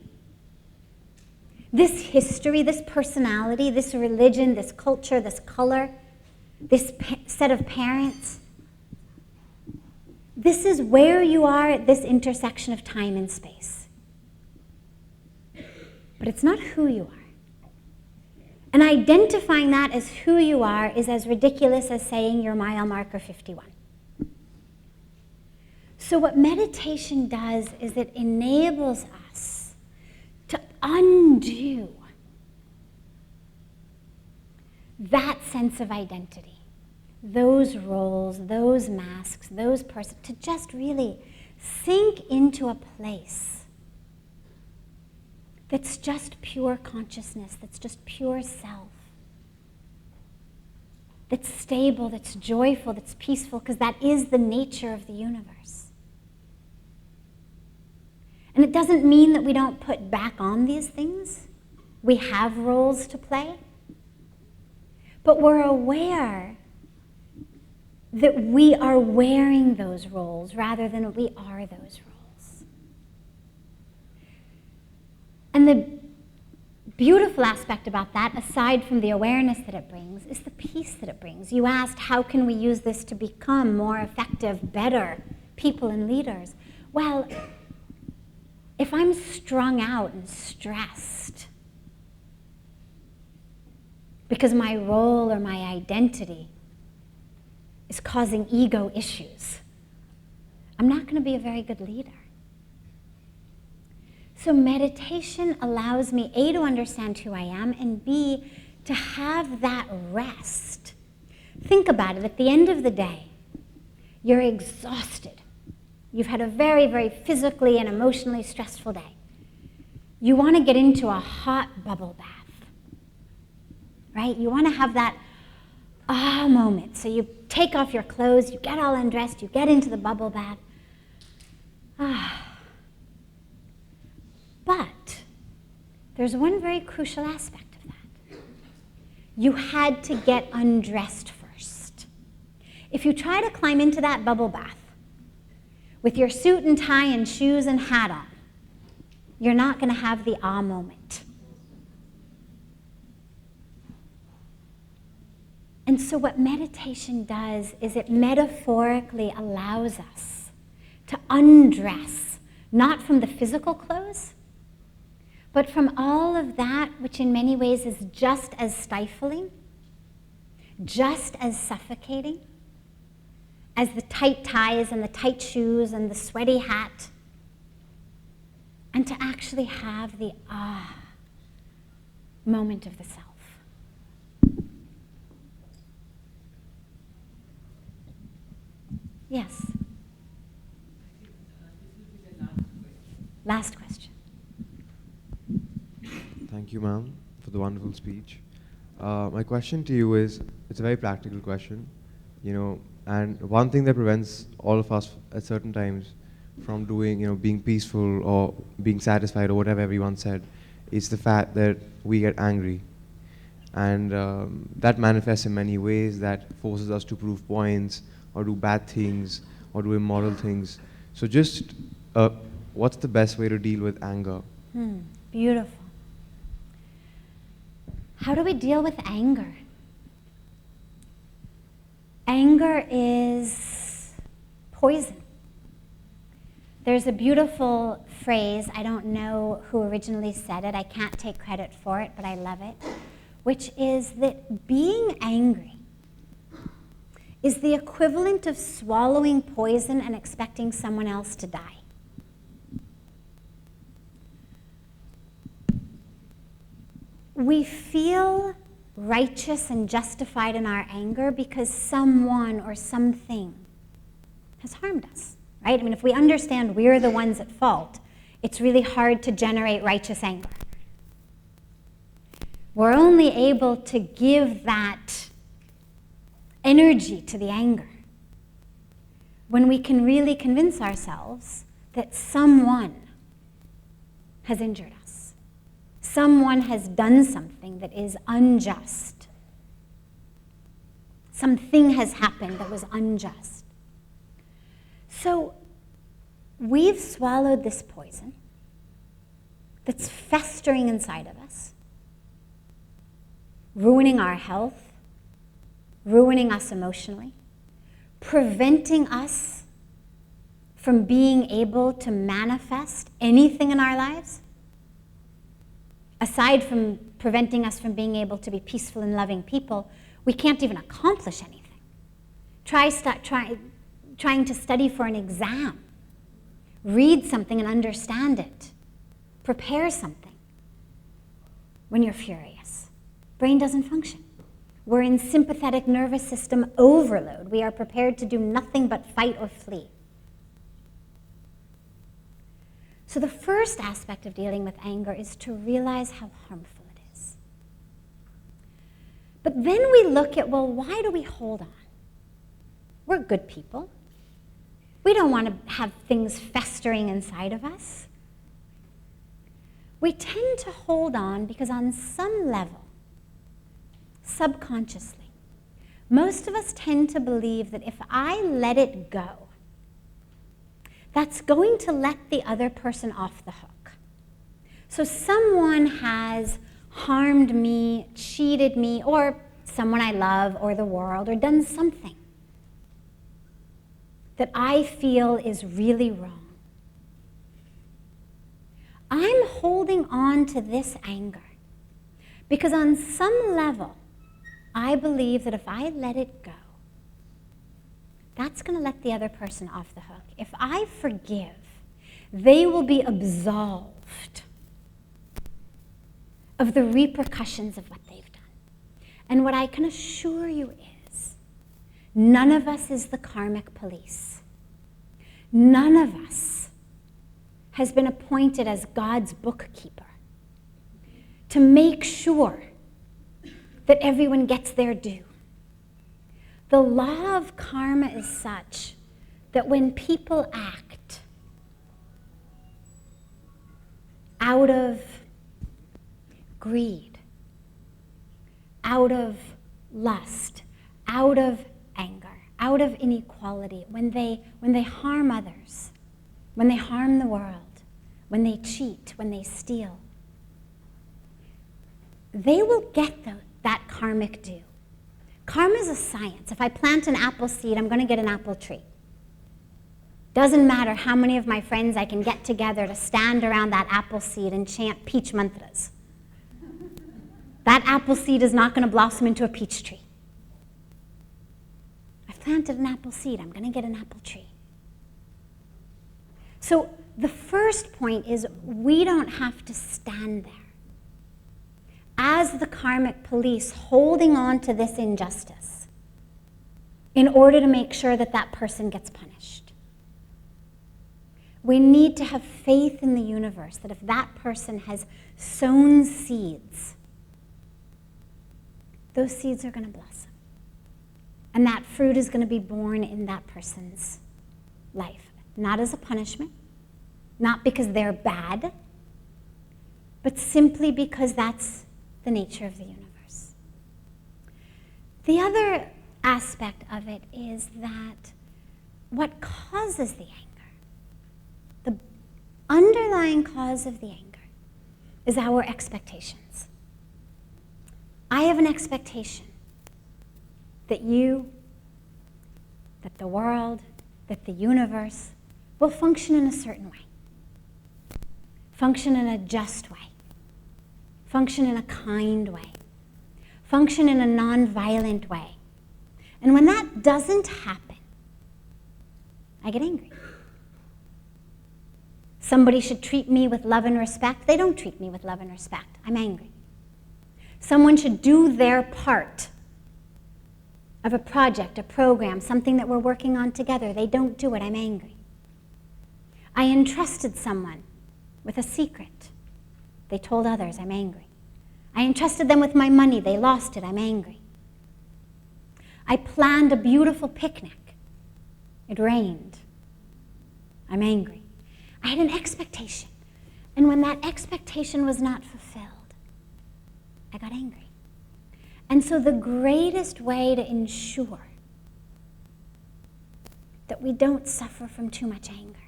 this history, this personality, this religion, this culture, this color, this set of parents, this is where you are at this intersection of time and space. But it's not who you are. And identifying that as who you are is as ridiculous as saying you're mile marker 51. So what meditation does is it enables us to undo that sense of identity, those roles, those masks, those persons, to just really sink into a place that's just pure consciousness, that's just pure self, that's stable, that's joyful, that's peaceful, because that is the nature of the universe. And it doesn't mean that we don't put back on these things. We have roles to play. But we're aware that we are wearing those roles rather than we are those roles. And the beautiful aspect about that, aside from the awareness that it brings, is the peace that it brings. You asked, how can we use this to become more effective, better people and leaders? Well, if I'm strung out and stressed because my role or my identity is causing ego issues, I'm not going to be a very good leader. So meditation allows me, A, to understand who I am, and B, to have that rest. Think about it. At the end of the day, you're exhausted. You've had a very, very physically and emotionally stressful day. You want to get into a hot bubble bath, right? You want to have that moment. So you take off your clothes, you get all undressed, you get into the bubble bath. But there's one very crucial aspect of that. You had to get undressed first. If you try to climb into that bubble bath with your suit and tie and shoes and hat on, you're not going to have the moment. And so what meditation does is it metaphorically allows us to undress, not from the physical clothes, but from all of that which in many ways is just as stifling, just as suffocating as the tight ties and the tight shoes and the sweaty hat, and to actually have the moment of the self. Yes? Last question. Thank you, ma'am, for the wonderful speech. My question to you is, it's a very practical question, and one thing that prevents all of us at certain times from doing, being peaceful or being satisfied or whatever everyone said, is the fact that we get angry. And that manifests in many ways, that forces us to prove points or do bad things or do immoral things. So just, what's the best way to deal with anger? Beautiful. How do we deal with anger? Anger is poison. There's a beautiful phrase, I don't know who originally said it, I can't take credit for it, but I love it, which is that being angry is the equivalent of swallowing poison and expecting someone else to die. We feel righteous and justified in our anger because someone or something has harmed us, right? I mean, if we understand we're the ones at fault, it's really hard to generate righteous anger. We're only able to give that energy to the anger when we can really convince ourselves that someone has injured us. Someone has done something that is unjust. Something has happened that was unjust. So we've swallowed this poison that's festering inside of us, ruining our health, ruining us emotionally, preventing us from being able to manifest anything in our lives, aside from preventing us from being able to be peaceful and loving people. We can't even accomplish anything. Trying to study for an exam, read something and understand it, prepare something. When you're furious, brain doesn't function. We're in sympathetic nervous system overload. We are prepared to do nothing but fight or flee. So the first aspect of dealing with anger is to realize how harmful it is. But then we look at, well, why do we hold on? We're good people. We don't want to have things festering inside of us. We tend to hold on because on some level, subconsciously, most of us tend to believe that if I let it go, that's going to let the other person off the hook. So someone has harmed me, cheated me, or someone I love, or the world, or done something that I feel is really wrong, I'm holding on to this anger because on some level, I believe that if I let it go, that's going to let the other person off the hook. If I forgive, they will be absolved of the repercussions of what they've done. And what I can assure you is, none of us is the karmic police. None of us has been appointed as God's bookkeeper to make sure that everyone gets their due. The law of karma is such that when people act out of greed, out of lust, out of anger, out of inequality, when they harm others, when they harm the world, when they cheat, when they steal, they will get that karmic due. Karma is a science. If I plant an apple seed, I'm going to get an apple tree. Doesn't matter how many of my friends I can get together to stand around that apple seed and chant peach mantras. That apple seed is not going to blossom into a peach tree. I've planted an apple seed. I'm going to get an apple tree. So the first point is we don't have to stand there as the karmic police holding on to this injustice in order to make sure that that person gets punished. We need to have faith in the universe that if that person has sown seeds, those seeds are going to blossom. And that fruit is going to be born in that person's life. Not as a punishment, not because they're bad, but simply because that's the nature of the universe. The other aspect of it is that what causes the anger, the underlying cause of the anger, is our expectations. I have an expectation that you, that the world, that the universe will function in a certain way, function in a just way, function in a kind way, function in a non-violent way. And when that doesn't happen, I get angry. Somebody should treat me with love and respect. They don't treat me with love and respect. I'm angry. Someone should do their part of a project, a program, something that we're working on together. They don't do it. I'm angry. I entrusted someone with a secret. They told others. I'm angry. I entrusted them with my money. They lost it. I'm angry. I planned a beautiful picnic. It rained. I'm angry. I had an expectation. And when that expectation was not fulfilled, I got angry. And so the greatest way to ensure that we don't suffer from too much anger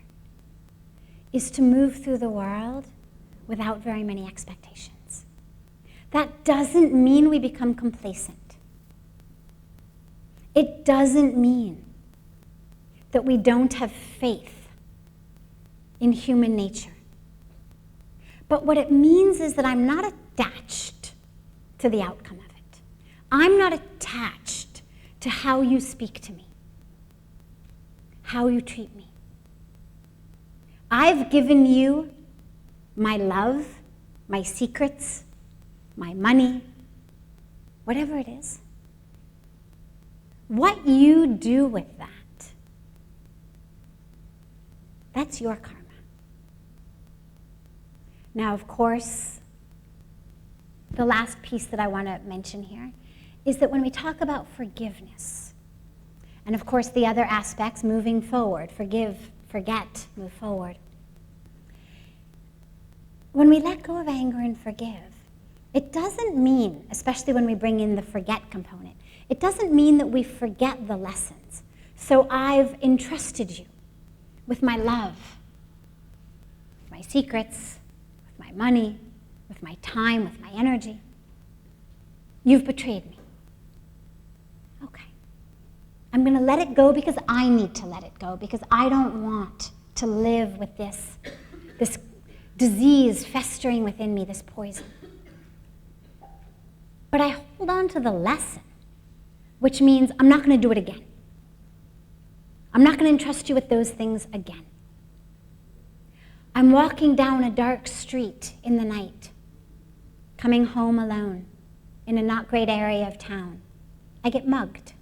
is to move through the world without very many expectations. That doesn't mean we become complacent. It doesn't mean that we don't have faith in human nature. But what it means is that I'm not attached to the outcome of it. I'm not attached to how you speak to me, how you treat me. I've given you my love, my secrets, my money, whatever it is. What you do with that, that's your karma. Now, of course, the last piece that I want to mention here is that when we talk about forgiveness, and of course the other aspects, moving forward, forgive, forget, move forward. When we let go of anger and forgive, it doesn't mean, especially when we bring in the forget component, it doesn't mean that we forget the lessons. So I've entrusted you with my love, with my secrets, with my money, with with my time, with my energy. You've betrayed me. Okay. I'm going to let it go because I need to let it go, because I don't want to live with this disease festering within me, this poison. But I hold on to the lesson, which means I'm not going to do it again. I'm not going to entrust you with those things again. I'm walking down a dark street in the night, coming home alone in a not great area of town. I get mugged.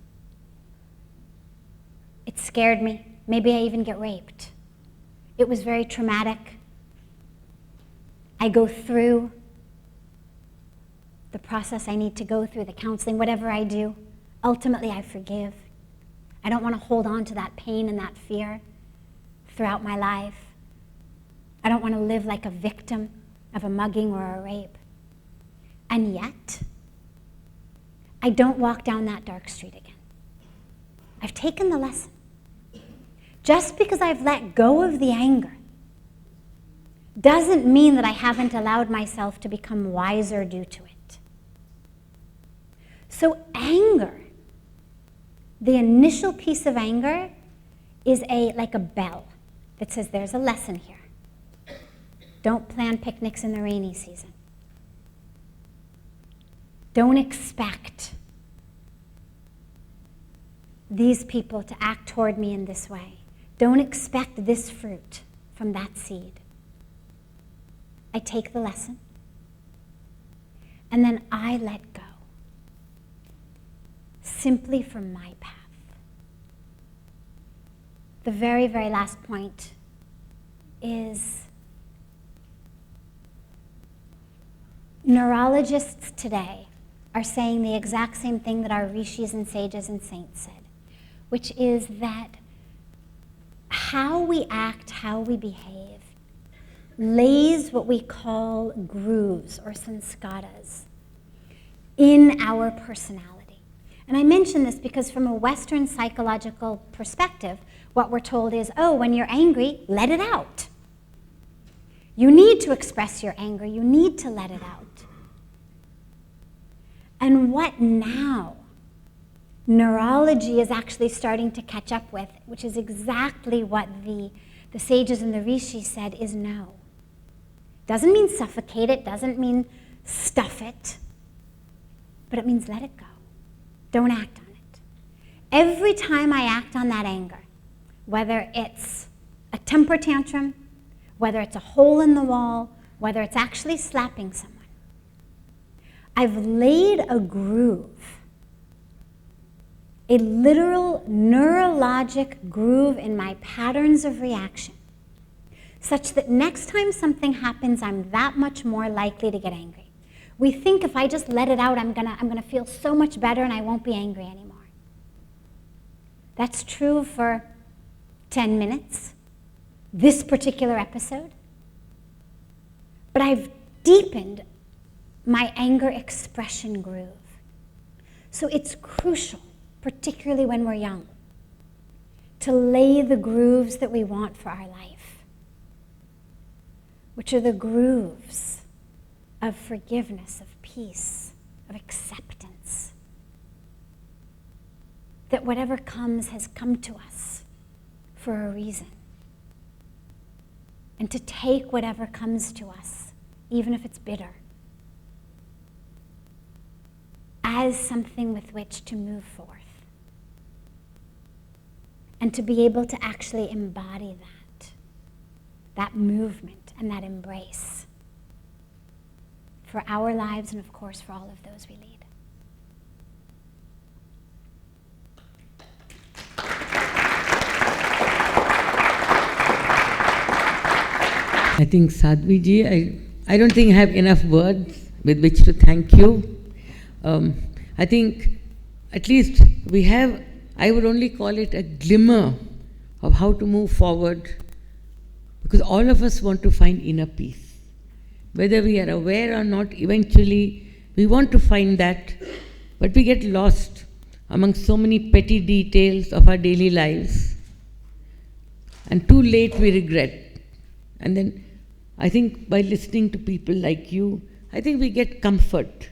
It scared me. Maybe I even get raped. It was very traumatic. I go through the process I need to go through, the counseling, whatever I do. Ultimately, I forgive. I don't want to hold on to that pain and that fear throughout my life. I don't want to live like a victim of a mugging or a rape. And yet, I don't walk down that dark street again. I've taken the lesson. Just because I've let go of the anger doesn't mean that I haven't allowed myself to become wiser due to it. So anger, the initial piece of anger, is like a bell that says there's a lesson here. Don't plan picnics in the rainy season. Don't expect these people to act toward me in this way. Don't expect this fruit from that seed. I take the lesson, and then I let go, simply from my path. The very, very last point is neurologists today are saying the exact same thing that our rishis and sages and saints said, which is that how we act, how we behave, lays what we call grooves or sanskaras in our personality. And I mention this because from a Western psychological perspective, what we're told is, oh, when you're angry, let it out. You need to express your anger. You need to let it out. And what now neurology is actually starting to catch up with, which is exactly what the sages and the rishis said, is no. Doesn't mean suffocate it, doesn't mean stuff it, but it means let it go. Don't act on it. Every time I act on that anger, whether it's a temper tantrum, whether it's a hole in the wall, whether it's actually slapping someone, I've laid a groove, a literal neurologic groove in my patterns of reaction, such that next time something happens, I'm that much more likely to get angry. We think if I just let it out, I'm gonna feel so much better and I won't be angry anymore. That's true for 10 minutes, this particular episode. But I've deepened my anger expression groove. So it's crucial, particularly when we're young, to lay the grooves that we want for our life, which are the grooves of forgiveness, of peace, of acceptance. That whatever comes has come to us for a reason. And to take whatever comes to us, even if it's bitter, as something with which to move forth. And to be able to actually embody that movement and that embrace for our lives and, of course, for all of those we lead. I think, Sadhvi ji, I don't think I have enough words with which to thank you. I think at least we have, I would only call it a glimmer of how to move forward, because all of us want to find inner peace. Whether we are aware or not, eventually we want to find that, but we get lost among so many petty details of our daily lives. And too late we regret. And then I think by listening to people like you, I think we get comfort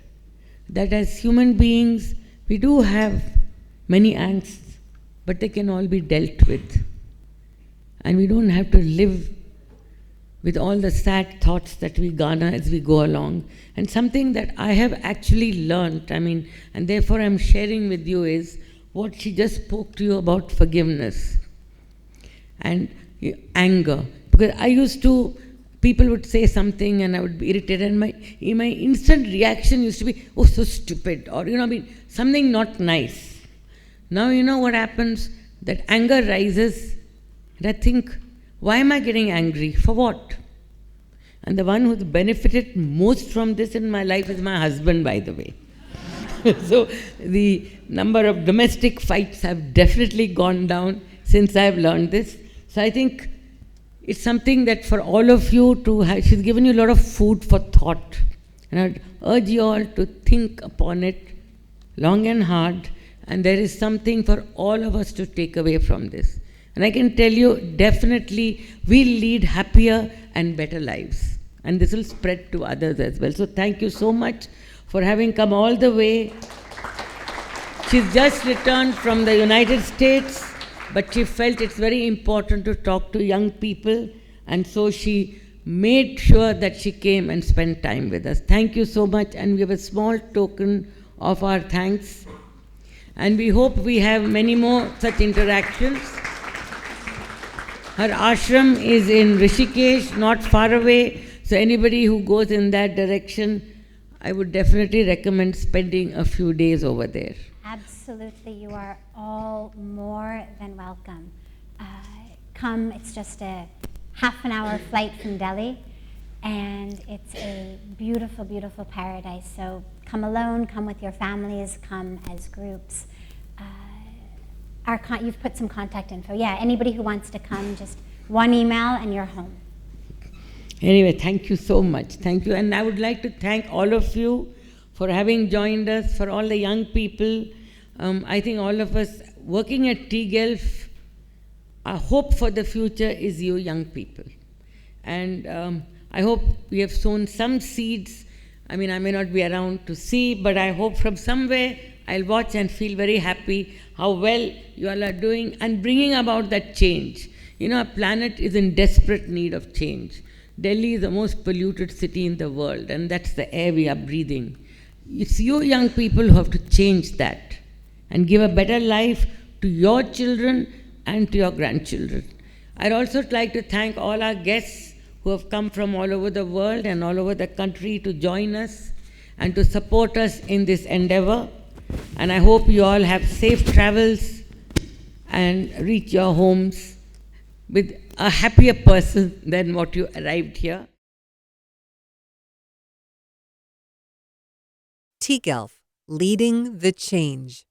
that as human beings, we do have many angsts, but they can all be dealt with. And we don't have to live with all the sad thoughts that we garner as we go along. And something that I have actually learned, and therefore I'm sharing with you, is what she just spoke to you about forgiveness and anger. Because I used to, people would say something and I would be irritated, and my instant reaction used to be, oh, so stupid, or something not nice. Now you know what happens, that anger rises, and I think, why am I getting angry? For what? And the one who's benefited most from this in my life is my husband, by the way. So the number of domestic fights have definitely gone down since I've learned this. So I think it's something that for all of you to have, she's given you a lot of food for thought. And I'd urge you all to think upon it long and hard, and there is something for all of us to take away from this. And I can tell you, definitely, we'll lead happier and better lives. And this will spread to others as well. So thank you so much for having come all the way. She's just returned from the United States, but she felt it's very important to talk to young people. And so she made sure that she came and spent time with us. Thank you so much. And we have a small token of our thanks. And we hope we have many more such interactions. Her ashram is in Rishikesh, not far away. So anybody who goes in that direction, I would definitely recommend spending a few days over there. Absolutely, you are all more than welcome. Come, it's just a half an hour flight from Delhi, and it's a beautiful, beautiful paradise. So come alone, come with your families, come as groups. You've put some contact info. Yeah, anybody who wants to come, just one email and you're home. Anyway, thank you so much. Thank you. And I would like to thank all of you for having joined us, for all the young people. I think all of us working at tGELF, our hope for the future is you young people. And I hope we have sown some seeds. I may not be around to see, but I hope from somewhere I'll watch and feel very happy how well you all are doing and bringing about that change. Our planet is in desperate need of change. Delhi is the most polluted city in the world, and that's the air we are breathing. It's you young people who have to change that and give a better life to your children and to your grandchildren. I'd also like to thank all our guests who have come from all over the world and all over the country to join us and to support us in this endeavor. And I hope you all have safe travels and reach your homes with a happier person than what you arrived here. tGELF, leading the change.